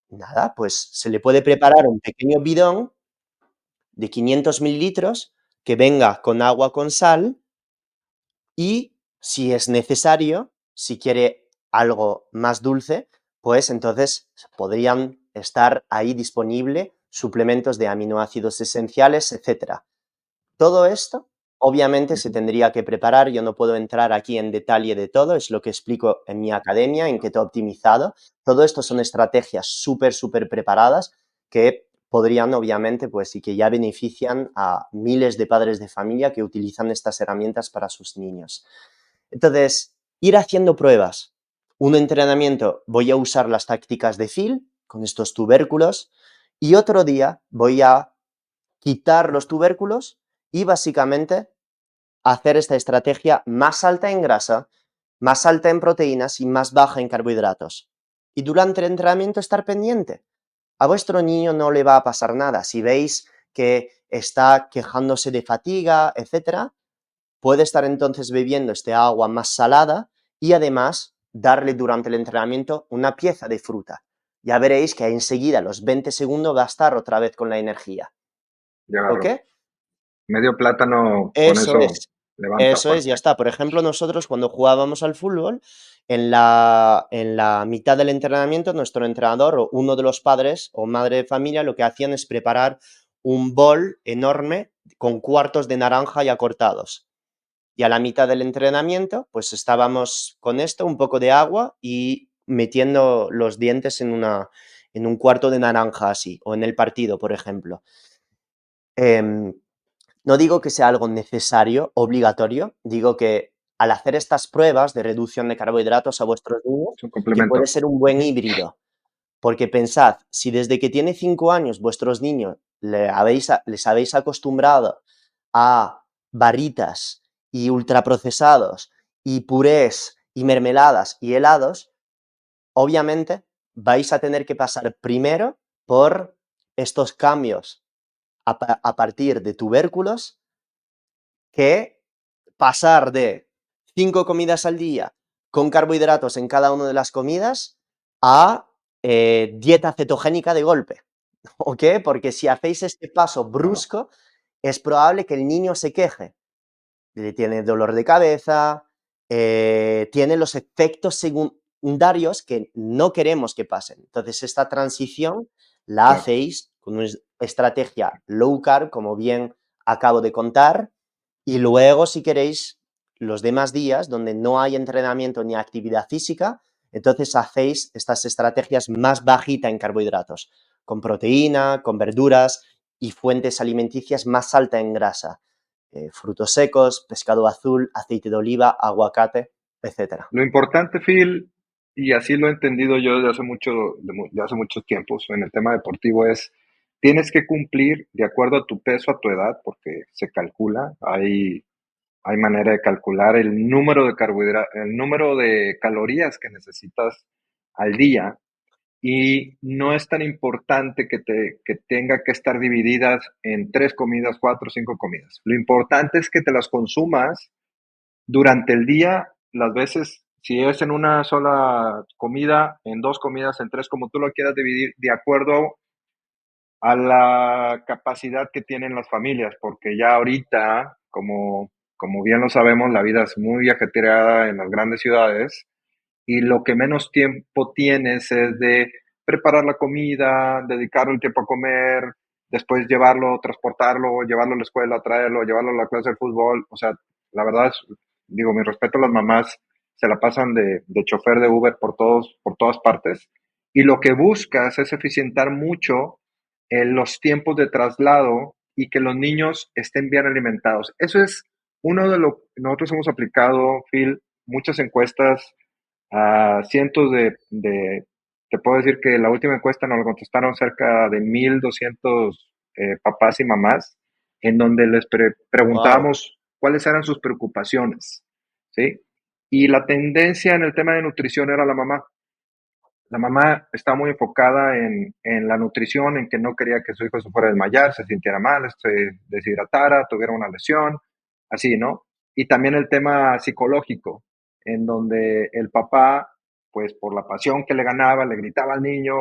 Nada, pues se le puede preparar un pequeño bidón de 500 mililitros que venga con agua con sal y si es necesario, si quiere algo más dulce, pues entonces podrían estar ahí disponible suplementos de aminoácidos esenciales, etcétera. Todo esto, obviamente, se Ujú. tendría que preparar. Yo no puedo entrar aquí en detalle de todo, es lo que explico en mi academia, en Keto Optimizado. Todo esto son estrategias súper, súper preparadas que podrían, obviamente, pues, y que ya benefician a miles de padres de familia que utilizan estas herramientas para sus niños. Entonces, ir haciendo pruebas. Un entrenamiento voy a usar las tácticas de Phil con estos tubérculos y otro día voy a quitar los tubérculos y básicamente hacer esta estrategia más alta en grasa, más alta en proteínas y más baja en carbohidratos. Y durante el entrenamiento estar pendiente. A vuestro niño no le va a pasar nada. Si veis que está quejándose de fatiga, etcétera, puede estar entonces bebiendo este agua más salada y además darle durante el entrenamiento una pieza de fruta. Ya veréis que enseguida, a los 20 segundos, va a estar otra vez con la energía. ¿Ok? Claro. Medio plátano, con Eso eso es. levanta Eso es, ya fuerte. está. Por ejemplo, nosotros cuando jugábamos al fútbol, en la mitad del entrenamiento, nuestro entrenador o uno de los padres o madre de familia lo que hacían es preparar un bol enorme con cuartos de naranja ya cortados. Y a la mitad del entrenamiento, pues estábamos con esto, un poco de agua y metiendo los dientes en un cuarto de naranja así, o en el partido, por ejemplo. Em, no digo que sea algo necesario, obligatorio, digo que al hacer estas pruebas de reducción de carbohidratos a vuestros niños, Es un que puede complemento. ser un buen Ujú. híbrido, porque pensad, si desde que tiene 5 años vuestros niños les habéis acostumbrado a barritas y ultraprocesados y purés y mermeladas y helados, obviamente vais a tener que pasar primero por estos cambios a partir de tubérculos que pasar de 5 comidas al día con carbohidratos en cada una de las comidas a dieta cetogénica de golpe. ¿Ok? Porque si hacéis este paso Claro. brusco, es probable que el niño se queje. Tiene dolor de cabeza, tiene los efectos secundarios que no queremos que pasen. Entonces, esta transición la Claro. hacéis con una estrategia low carb, como bien acabo de contar, y luego, si queréis, los demás días donde no hay entrenamiento ni actividad física, entonces hacéis estas estrategias más bajita en carbohidratos, con proteína, con verduras y fuentes alimenticias más alta en grasa. Frutos secos, pescado azul, aceite de oliva, aguacate, etcétera. Lo importante, Phil, y así lo he entendido yo desde hace mucho, de hace muchos tiempos en el tema deportivo, es tienes que cumplir de acuerdo a tu peso, a tu edad, porque se calcula, hay manera de calcular el número de carbohidratos, el número de calorías que necesitas al día, y no es tan importante que tenga que estar divididas en 3 comidas, 4 o 5 comidas. Lo importante es que te las consumas durante el día, las veces, si es en una sola comida, en 2 comidas, en tres, como tú lo quieras dividir, de acuerdo a la capacidad que tienen las familias, porque ya ahorita, como bien lo sabemos, la vida es muy ajetreada en las grandes ciudades, y lo que menos tiempo tienes es de preparar la comida, dedicarle el tiempo a comer, después llevarlo, transportarlo, llevarlo a la escuela, traerlo, llevarlo a la clase de fútbol. O sea, la verdad es, digo, mi respeto a las mamás, se la pasan de chofer de Uber por todas partes. Y lo que buscas es eficientar mucho los tiempos de traslado y que los niños estén bien alimentados. Eso es uno de lo que nosotros hemos aplicado, Phil, muchas encuestas a cientos te puedo decir que la última encuesta nos lo contestaron cerca de 1,200 papás y mamás, en donde les Wow. preguntábamos cuáles eran sus preocupaciones, ¿sí? Y la tendencia en el tema de nutrición era la mamá. La mamá está muy enfocada en la nutrición, en que no quería que su hijo se fuera a desmayar, se sintiera mal, se deshidratara, tuviera una lesión, así, ¿no? Y también el tema psicológico, en donde el papá, pues por la pasión que le ganaba, le gritaba al niño,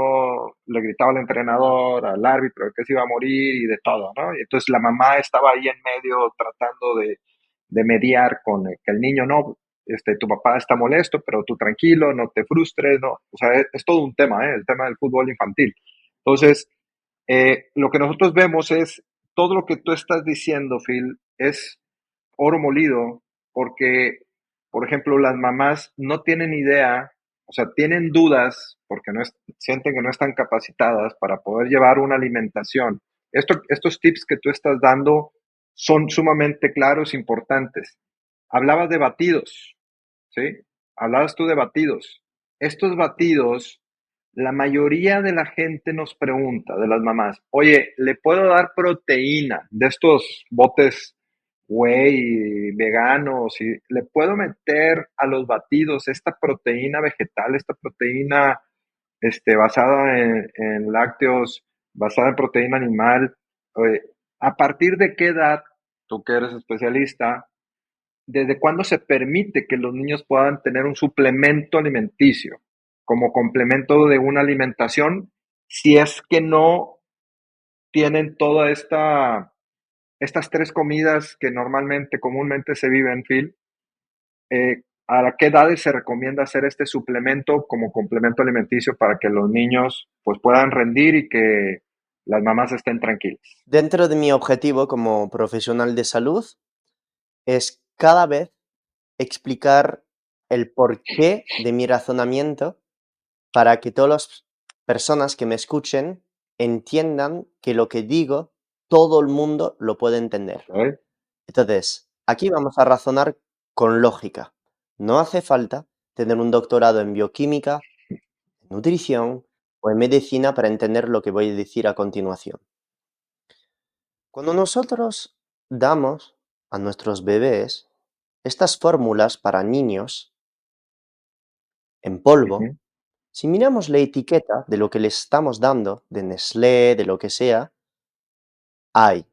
le gritaba al entrenador, al árbitro, de que se iba a morir y de todo, ¿no? Y entonces la mamá estaba ahí en medio tratando de mediar con que el niño no, tu papá está molesto, pero tú tranquilo, no te frustres, no, o sea, es todo un tema, el tema del fútbol infantil. Entonces, lo que nosotros vemos es todo lo que tú estás diciendo, Phil, es oro molido, porque, por ejemplo, las mamás no tienen idea, o sea, tienen dudas porque sienten que no están capacitadas para poder llevar una alimentación. Estos tips que tú estás dando son sumamente claros, importantes. Hablabas de batidos, ¿sí? Hablabas tú de batidos. Estos batidos, la mayoría de la gente nos pregunta, de las mamás, oye, ¿le puedo dar proteína de estos botes whey veganos? Y ¿le puedo meter a los batidos esta proteína vegetal, esta proteína basada en lácteos, basada en proteína animal? Oye, ¿a partir de qué edad, tú que eres especialista, desde cuándo se permite que los niños puedan tener un suplemento alimenticio como complemento de una alimentación si es que no tienen estas 3 comidas que normalmente, comúnmente se viven, Phil? ¿A qué edades se recomienda hacer este suplemento como complemento alimenticio para que los niños pues puedan rendir y que las mamás estén tranquilas? Dentro de mi objetivo como profesional de salud es cada vez explicar el porqué de mi razonamiento para que todas las personas que me escuchen entiendan que lo que digo todo el mundo lo puede entender. ¿Ok? Entonces, aquí vamos a razonar con lógica. No hace falta tener un doctorado en bioquímica, nutrición o en medicina para entender lo que voy a decir a continuación. Cuando nosotros damos a nuestros bebés estas fórmulas para niños en polvo, Ujú. si miramos la etiqueta de lo que le estamos dando, de Nestlé, de lo que sea, hay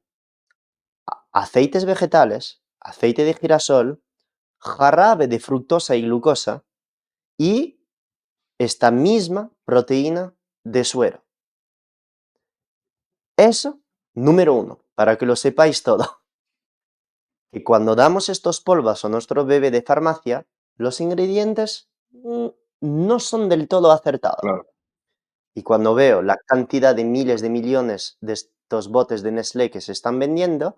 aceites vegetales, aceite de girasol, jarabe de fructosa y glucosa y esta misma proteína de suero. Eso, número uno, para que lo sepáis todo. Que cuando damos estos polvos a nuestro bebé de farmacia, los ingredientes no son del todo acertados. Claro, Y cuando veo la cantidad de miles de millones de estos botes de Nestlé que se están vendiendo,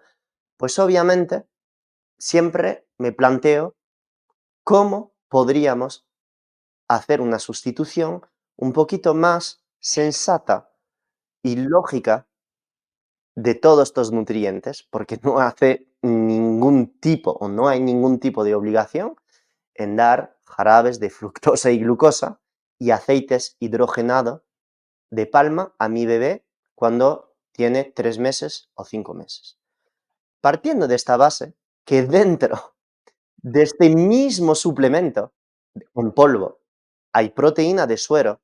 pues obviamente siempre me planteo cómo podríamos hacer una sustitución un poquito más sensata y lógica de todos estos nutrientes, porque no hace ningún tipo o no hay ningún tipo de obligación en dar jarabes de fructosa y glucosa y aceites hidrogenados de palma a mi bebé cuando tiene 3 meses o 5 meses. Partiendo de esta base, que dentro de este mismo suplemento en polvo hay proteína de suero,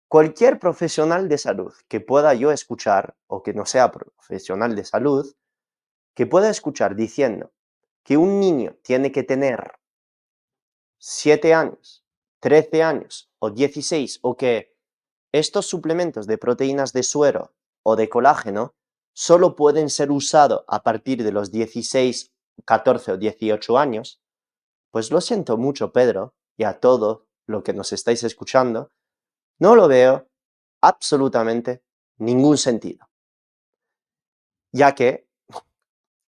cualquier profesional de salud que pueda yo escuchar o que no sea profesional de salud, que pueda escuchar diciendo que un niño tiene que tener 7 años, 13 años o 16 o que estos suplementos de proteínas de suero o de colágeno solo pueden ser usados a partir de los 16, 14 o 18 años, pues lo siento mucho, Pedro, y a todo lo que nos estáis escuchando, no lo veo absolutamente ningún sentido, ya que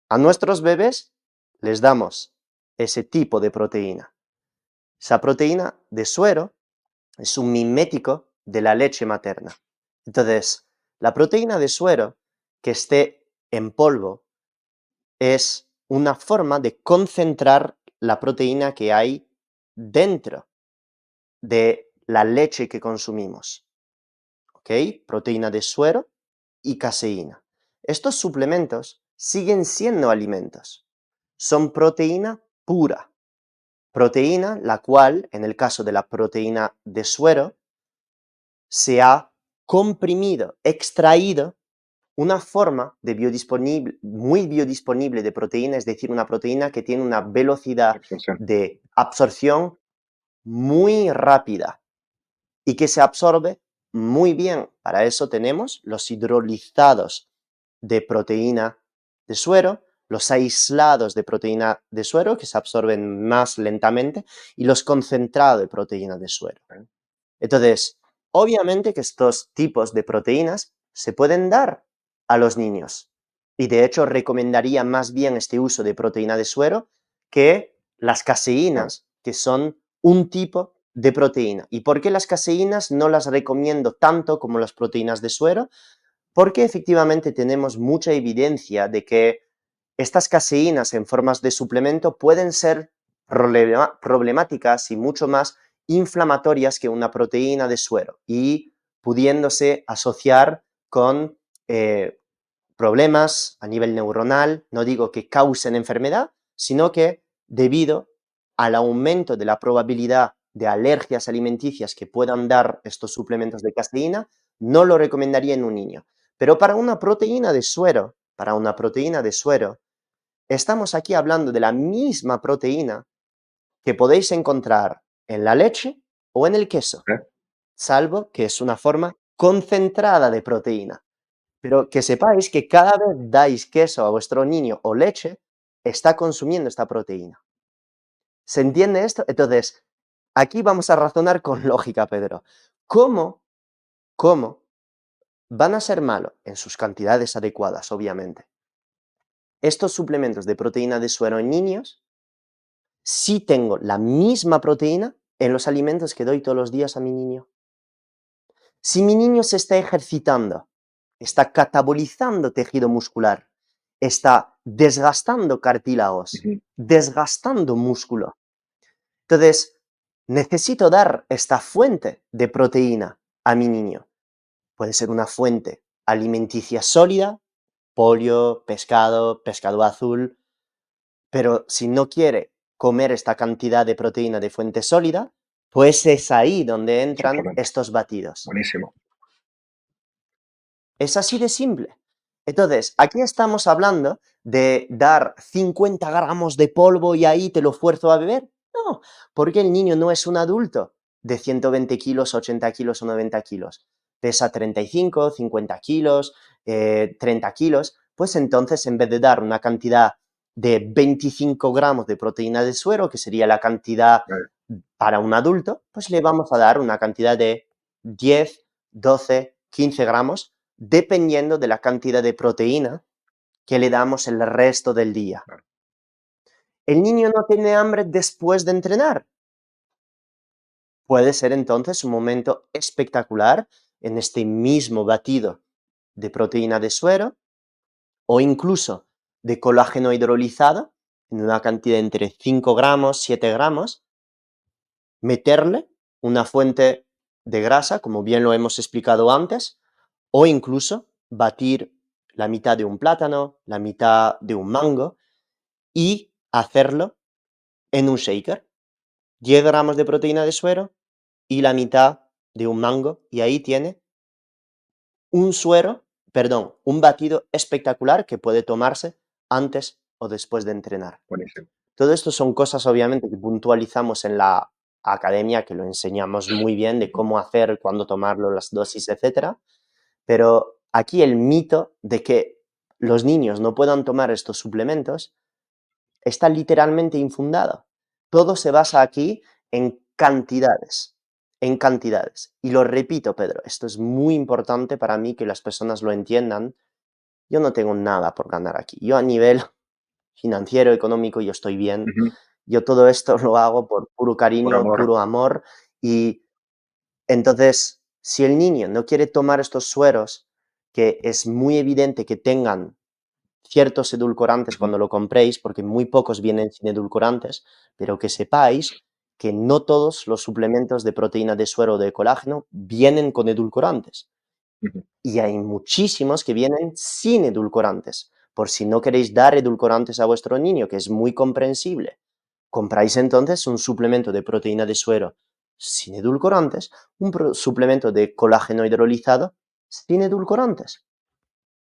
a nuestros bebés les damos ese tipo de proteína. Esa proteína de suero es un mimético de la leche materna. Entonces, la proteína de suero que esté en polvo es una forma de concentrar la proteína que hay dentro de la leche que consumimos. ¿Ok? Proteína de suero y caseína. Estos suplementos siguen siendo alimentos. Son proteína pura. Proteína la cual, en el caso de la proteína de suero, se ha comprimido, extraído una forma de muy biodisponible de proteína, es decir, una proteína que tiene una velocidad absorción. de absorción muy rápida y que se absorbe muy bien. Para eso tenemos los hidrolizados de proteína de suero, los aislados de proteína de suero que se absorben más lentamente y los concentrados de proteína de suero. Entonces, obviamente que estos tipos de proteínas se pueden dar a los niños y de hecho recomendaría más bien este uso de proteína de suero que las Claro, caseínas, que son un tipo de proteína. ¿Y por qué las caseínas no las recomiendo tanto como las proteínas de suero? Porque efectivamente tenemos mucha evidencia de que estas caseínas en formas de suplemento pueden ser problemáticas y mucho más inflamatorias que una proteína de suero y pudiéndose asociar con problemas a nivel neuronal, no digo que causen enfermedad, sino que debido al aumento de la probabilidad de alergias alimenticias que puedan dar estos suplementos de caseína, no lo recomendaría en un niño. Pero para una proteína de suero, estamos aquí hablando de la misma proteína que podéis encontrar en la leche o en el queso, ¿eh? salvo que es una forma concentrada de proteína. Pero que sepáis que cada vez dais queso a vuestro niño o leche, está consumiendo esta proteína. ¿Se entiende esto? Entonces, aquí vamos a razonar con lógica, Pedro. ¿Cómo, cómo van a ser malos en sus cantidades adecuadas, obviamente? Estos suplementos de proteína de suero en niños, si tengo la misma proteína en los alimentos que doy todos los días a mi niño. Si mi niño se está ejercitando, está catabolizando tejido muscular, está desgastando cartílagos, Ujú. desgastando músculo. Entonces, necesito dar esta fuente de proteína a mi niño. Puede ser una fuente alimenticia sólida, pollo, pescado, pescado azul, pero si no quiere comer esta cantidad de proteína de fuente sólida, pues es ahí donde entran Exactamente. estos batidos. Buenísimo. Es así de simple. Entonces, aquí estamos hablando de dar 50 gramos de polvo y ahí te lo fuerzo a beber. No, porque el niño no es un adulto de 120 kilos, 80 kilos o 90 kilos. Pesa 35, 50 kilos, 30 kilos. Pues entonces, en vez de dar una cantidad de 25 gramos de proteína de suero, que sería la cantidad para un adulto, pues le vamos a dar una cantidad de 10, 12, 15 gramos, dependiendo de la cantidad de proteína que le damos el resto del día. Claro. ¿El niño no tiene hambre después de entrenar? Puede ser entonces un momento espectacular en este mismo batido de proteína de suero o incluso de colágeno hidrolizado en una cantidad entre 5 gramos, 7 gramos, meterle una fuente de grasa, como bien lo hemos explicado antes, o incluso batir la mitad de un plátano, la mitad de un mango y hacerlo en un shaker. 10 gramos de proteína de suero y la mitad de un mango y ahí tiene un batido espectacular que puede tomarse antes o después de entrenar. Buenísimo. Todo esto son cosas obviamente que puntualizamos en la academia, que lo enseñamos muy bien de cómo hacer, cuándo tomarlo, las dosis, etcétera. Pero aquí el mito de que los niños no puedan tomar estos suplementos está literalmente infundado. Todo se basa aquí en cantidades, en cantidades. Y lo repito, Pedro, esto es muy importante para mí que las personas lo entiendan. Yo no tengo nada por ganar aquí. Yo a nivel financiero, económico, yo estoy bien. Ujú. Yo todo esto lo hago por puro Por cariño, amor. puro amor. Y entonces, si el niño no quiere tomar estos sueros, que es muy evidente que tengan ciertos edulcorantes Ujú. cuando lo compréis, porque muy pocos vienen sin edulcorantes, pero que sepáis que no todos los suplementos de proteína de suero o de colágeno vienen con edulcorantes. Ujú. Y hay muchísimos que vienen sin edulcorantes. Por si no queréis dar edulcorantes a vuestro niño, que es muy comprensible, compráis entonces un suplemento de proteína de suero sin edulcorantes, un suplemento de colágeno hidrolizado sin edulcorantes.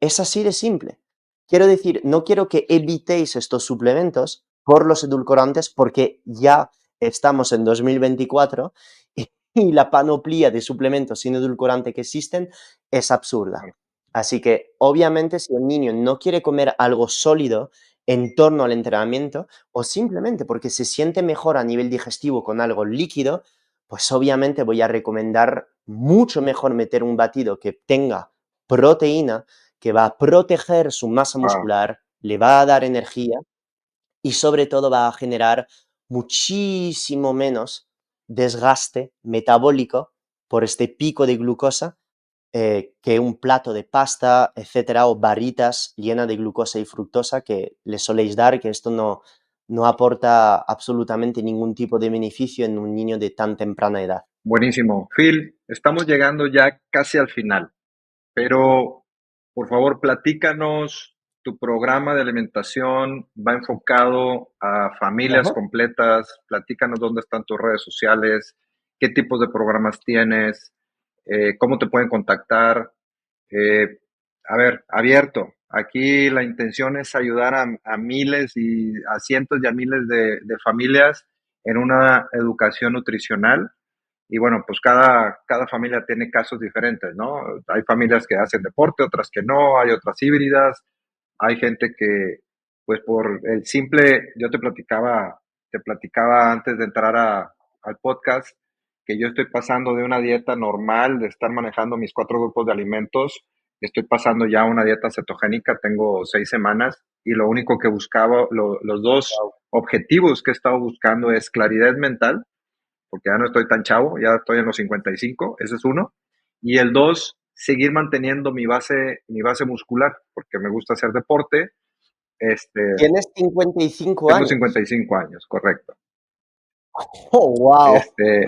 Es así de simple. Quiero decir, no quiero que evitéis estos suplementos por los edulcorantes porque ya estamos en 2024 y la panoplia de suplementos sin edulcorante que existen es absurda. Claro. Así que, obviamente, si el niño no quiere comer algo sólido en torno al entrenamiento o simplemente porque se siente mejor a nivel digestivo con algo líquido, pues obviamente voy a recomendar mucho mejor meter un batido que tenga proteína, que va a proteger su masa Wow. muscular, le va a dar energía y sobre todo va a generar muchísimo menos desgaste metabólico por este pico de glucosa que un plato de pasta, etcétera, o barritas llenas de glucosa y fructosa que le soléis dar, que esto no aporta absolutamente ningún tipo de beneficio en un niño de tan temprana edad. Buenísimo. Phil, estamos llegando ya casi al final, pero por favor, platícanos, tu programa de alimentación va enfocado a familias Ajá. completas, platícanos dónde están tus redes sociales, qué tipos de programas tienes, cómo te pueden contactar. Eh, a ver, abierto. Aquí la intención es ayudar a miles y a cientos y a miles de familias en una educación nutricional. Y bueno, pues cada familia tiene casos diferentes, ¿no? Hay familias que hacen deporte, otras que no, hay otras híbridas, hay gente que, pues por el simple, yo te platicaba antes de entrar al podcast, que yo estoy pasando de una dieta normal, de estar manejando mis 4 grupos de alimentos, estoy pasando ya a una dieta cetogénica, tengo 6 semanas, y lo único que buscaba, los dos Guau. objetivos que he estado buscando es claridad mental, porque ya no estoy tan chavo, ya estoy en los 55, ese es uno. Y el dos, seguir manteniendo mi base muscular, porque me gusta hacer deporte. Este, Tienes 55 tengo años. 55 años, correcto. ¡Oh, wow! Este,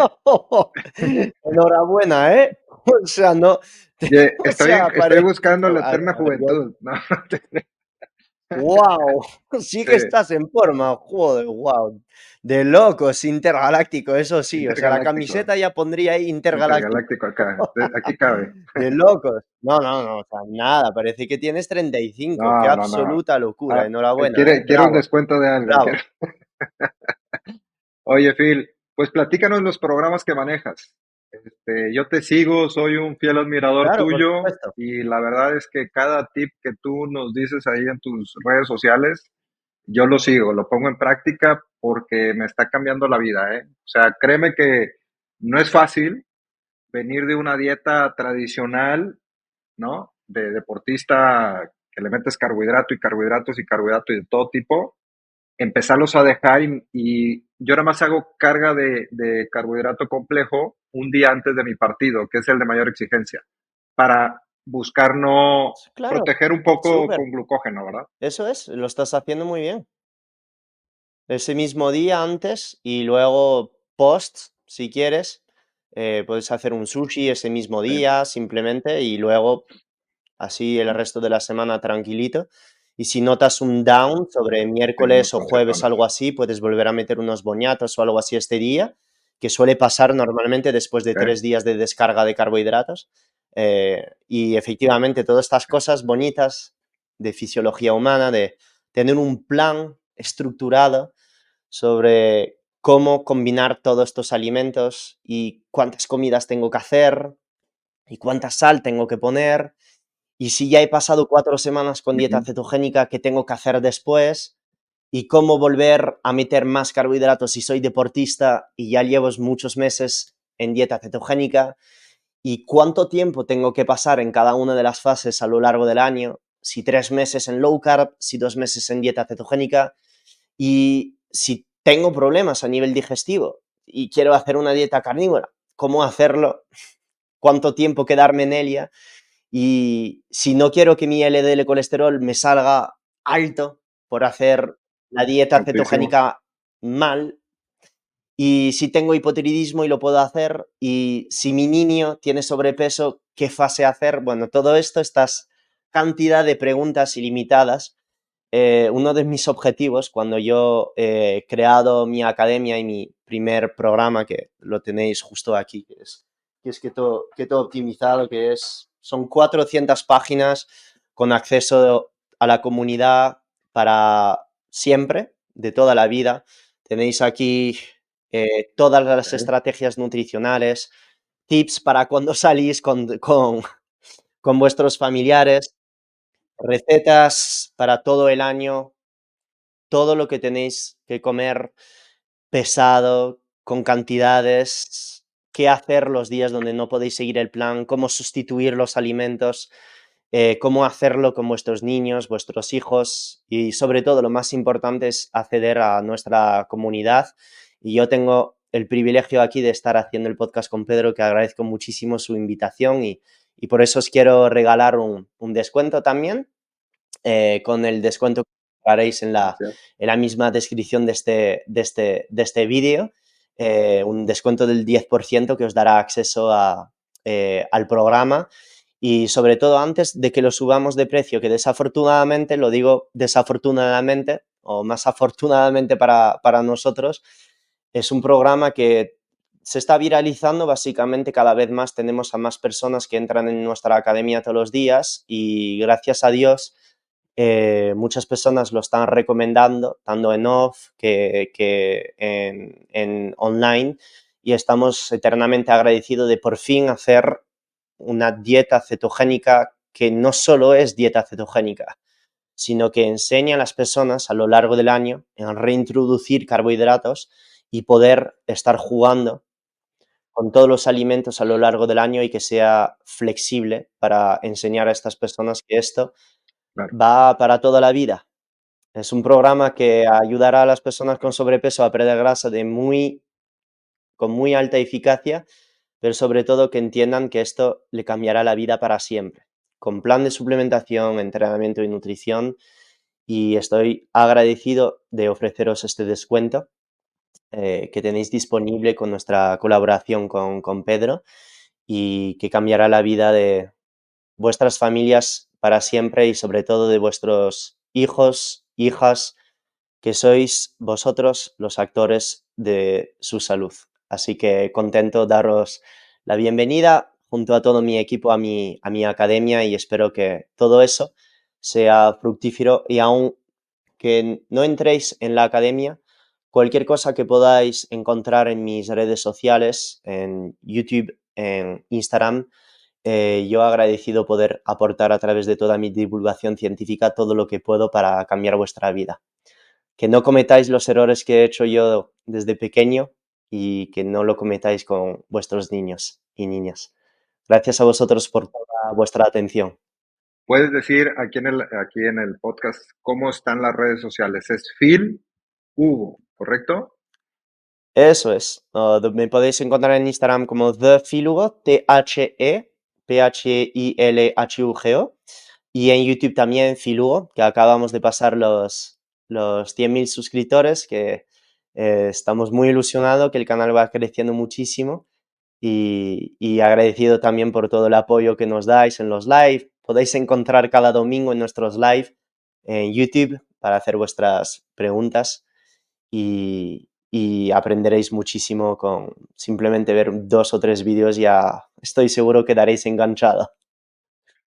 Enhorabuena, ¿eh? O sea, no, o estoy, sea, estoy parece, buscando la a eterna ver, yo juventud, ¿no? ¡Wow! Sí Sí, que estás en forma, joder, wow. De locos, intergaláctico, eso sí. O sea, la intergaláctico, camiseta ya pondría ahí intergaláctico. intergaláctico acá. Aquí cabe. De locos. No, no, no, o sea, nada, parece que tienes 35. Qué No, no, no. absoluta locura. Ah, Enhorabuena, ¿eh? quiere un Bravo, descuento de algo. bravo. Oye, Phil, pues platícanos los programas que manejas. Yo te sigo, soy un fiel admirador Claro, por tuyo supuesto. y la verdad es que cada tip que tú nos dices ahí en tus redes sociales, yo lo sigo, lo pongo en práctica porque me está cambiando la vida, ¿eh? O sea, créeme que no es fácil venir de una dieta tradicional, ¿no? De deportista que le metes carbohidrato y carbohidratos y carbohidratos y de todo tipo, empezarlos a dejar y yo nada más hago carga de carbohidrato complejo un día antes de mi partido, que es el de mayor exigencia, para buscar no Claro, proteger un poco súper. con glucógeno, ¿verdad? Eso es, lo estás haciendo muy bien. Ese mismo día antes y luego post, si quieres, puedes hacer un sushi ese mismo Sí, día simplemente y luego así el resto de la semana tranquilito. Y si notas un down sobre sí, unos miércoles o jueves, pancetones. algo así, puedes volver a meter unos boñatos o algo así este día, que suele pasar normalmente después de ¿Ok? 3 días de descarga de carbohidratos. Y efectivamente, todas estas cosas bonitas de fisiología humana, de tener un plan estructurado sobre cómo combinar todos estos alimentos y cuántas comidas tengo que hacer y cuánta sal tengo que poner y si ya he pasado 4 semanas con dieta Ujú. cetogénica, ¿qué tengo que hacer después? Y cómo volver a meter más carbohidratos si soy deportista y ya llevo muchos meses en dieta cetogénica. Y cuánto tiempo tengo que pasar en cada una de las fases a lo largo del año. Si 3 meses en low carb, si 2 meses en dieta cetogénica. Y si tengo problemas a nivel digestivo y quiero hacer una dieta carnívora, ¿cómo hacerlo? ¿Cuánto tiempo quedarme en ella? Y si no quiero que mi LDL colesterol me salga alto por hacer la dieta Altísimo. cetogénica mal, y si tengo hipotiroidismo y lo puedo hacer, y si mi niño tiene sobrepeso, ¿qué fase hacer? Bueno, todo esto, estas cantidad de preguntas ilimitadas. Uno de mis objetivos cuando yo he creado mi academia y mi primer programa, que lo tenéis justo aquí, que es Keto Optimizado, son 400 páginas con acceso a la comunidad para siempre, de toda la vida. Tenéis aquí todas las ¿Ok? estrategias nutricionales, tips para cuando salís con vuestros familiares, recetas para todo el año, todo lo que tenéis que comer pesado, con cantidades, qué hacer los días donde no podéis seguir el plan, cómo sustituir los alimentos, cómo hacerlo con vuestros niños, vuestros hijos y sobre todo lo más importante es acceder a nuestra comunidad. Y yo tengo el privilegio aquí de estar haciendo el podcast con Pedro, que agradezco muchísimo su invitación y por eso os quiero regalar un descuento también con el descuento que haréis Gracias. en la misma descripción de este vídeo, un descuento del 10% que os dará acceso al programa y sobre todo antes de que lo subamos de precio, que desafortunadamente, lo digo desafortunadamente o más afortunadamente para nosotros, es un programa que se está viralizando básicamente cada vez más, tenemos a más personas que entran en nuestra academia todos los días y gracias a Dios muchas personas lo están recomendando, tanto en off que en online, y estamos eternamente agradecidos de por fin hacer una dieta cetogénica que no solo es dieta cetogénica, sino que enseña a las personas a lo largo del año a reintroducir carbohidratos y poder estar jugando con todos los alimentos a lo largo del año y que sea flexible para enseñar a estas personas que esto Claro. va para toda la vida. Es un programa que ayudará a las personas con sobrepeso a perder grasa con muy alta eficacia, pero sobre todo que entiendan que esto le cambiará la vida para siempre, con plan de suplementación, entrenamiento y nutrición. Y estoy agradecido de ofreceros este descuento que tenéis disponible con nuestra colaboración con Pedro y que cambiará la vida de vuestras familias para siempre y sobre todo de vuestros hijos, hijas, que sois vosotros los actores de su salud. Así que contento daros la bienvenida junto a todo mi equipo a mi academia y espero que todo eso sea fructífero y aún que no entréis en la academia, cualquier cosa que podáis encontrar en mis redes sociales, en YouTube, en Instagram, yo agradecido poder aportar a través de toda mi divulgación científica todo lo que puedo para cambiar vuestra vida. Que no cometáis los errores que he hecho yo desde pequeño y que no lo cometáis con vuestros niños y niñas. Gracias a vosotros por toda vuestra atención. Puedes decir aquí en el podcast cómo están las redes sociales. Es Phil Hugo, ¿correcto? Eso es. Me podéis encontrar en Instagram como ThePhilugo, ThePhilhugo. Y en YouTube también Filugo, que acabamos de pasar los 100.000 suscriptores, que estamos muy ilusionados, que el canal va creciendo muchísimo y agradecido también por todo el apoyo que nos dais en los live. Podéis encontrar cada domingo en nuestros live en YouTube para hacer vuestras preguntas y aprenderéis muchísimo con simplemente ver 2 o 3 vídeos, ya estoy seguro que daréis enganchado.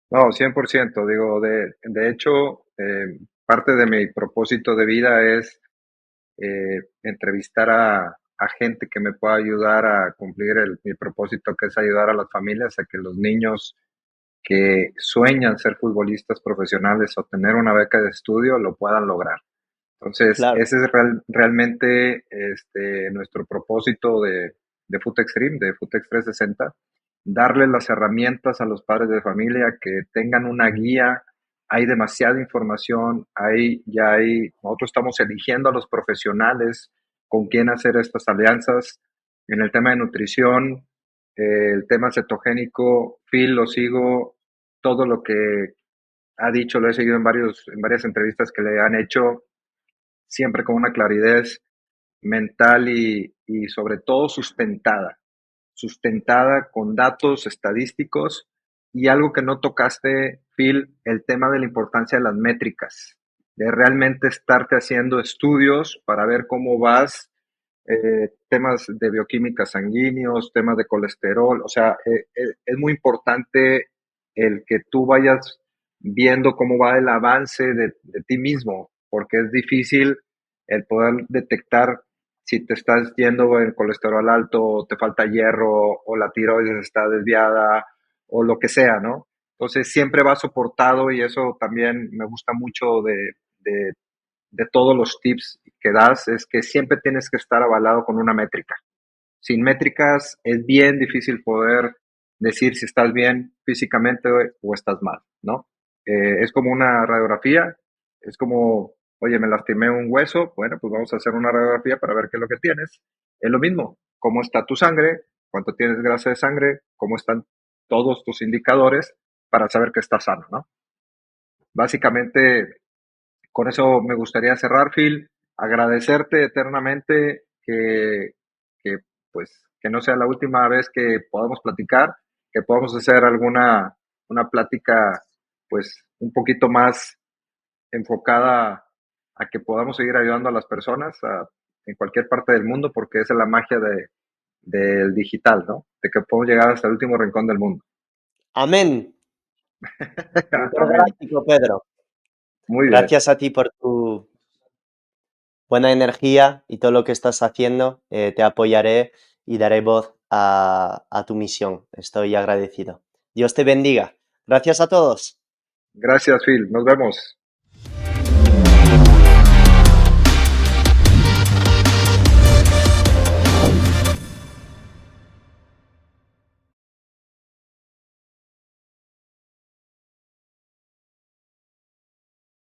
No, 100%. Digo, de hecho, parte de mi propósito de vida es entrevistar a gente que me pueda ayudar a cumplir mi propósito, que es ayudar a las familias a que los niños que sueñan ser futbolistas profesionales o tener una beca de estudio lo puedan lograr. Entonces, Claro, ese es realmente nuestro propósito de Foot Extreme, de Footex 360, darle las herramientas a los padres de familia que tengan una guía. Hay demasiada información, nosotros estamos eligiendo a los profesionales con quién hacer estas alianzas. En el tema de nutrición, el tema cetogénico, Phil lo sigo, todo lo que ha dicho lo he seguido en varias entrevistas que le han hecho, siempre con una claridad mental y sobre todo sustentada con datos estadísticos y algo que no tocaste, Phil, el tema de la importancia de las métricas, de realmente estarte haciendo estudios para ver cómo vas, temas de bioquímica sanguíneos, temas de colesterol, o sea, es muy importante el que tú vayas viendo cómo va el avance de ti mismo, porque es difícil el poder detectar si te estás yendo en colesterol alto, o te falta hierro, o la tiroides está desviada, o lo que sea, ¿no? Entonces siempre va soportado y eso también me gusta mucho de todos los tips que das, es que siempre tienes que estar avalado con una métrica. Sin métricas es bien difícil poder decir si estás bien físicamente o estás mal, ¿no? Es como una radiografía, es como, oye, me lastimé un hueso, bueno, pues vamos a hacer una radiografía para ver qué es lo que tienes. Es lo mismo, cómo está tu sangre, cuánto tienes grasa de sangre, cómo están todos tus indicadores para saber que estás sano, ¿no? Básicamente, con eso me gustaría cerrar, Phil, agradecerte eternamente que, pues, que no sea la última vez que podamos platicar, que podamos hacer una plática, pues, un poquito más enfocada a que podamos seguir ayudando a las personas en cualquier parte del mundo, porque esa es la magia del digital, ¿no? De que podemos llegar hasta el último rincón del mundo. amén. Muchas Amén. gracias, Pedro. Muy bien. Gracias a ti por tu buena energía y todo lo que estás haciendo. Te apoyaré y daré voz a tu misión. Estoy agradecido. Dios te bendiga. Gracias a todos. Gracias, Phil. Nos vemos.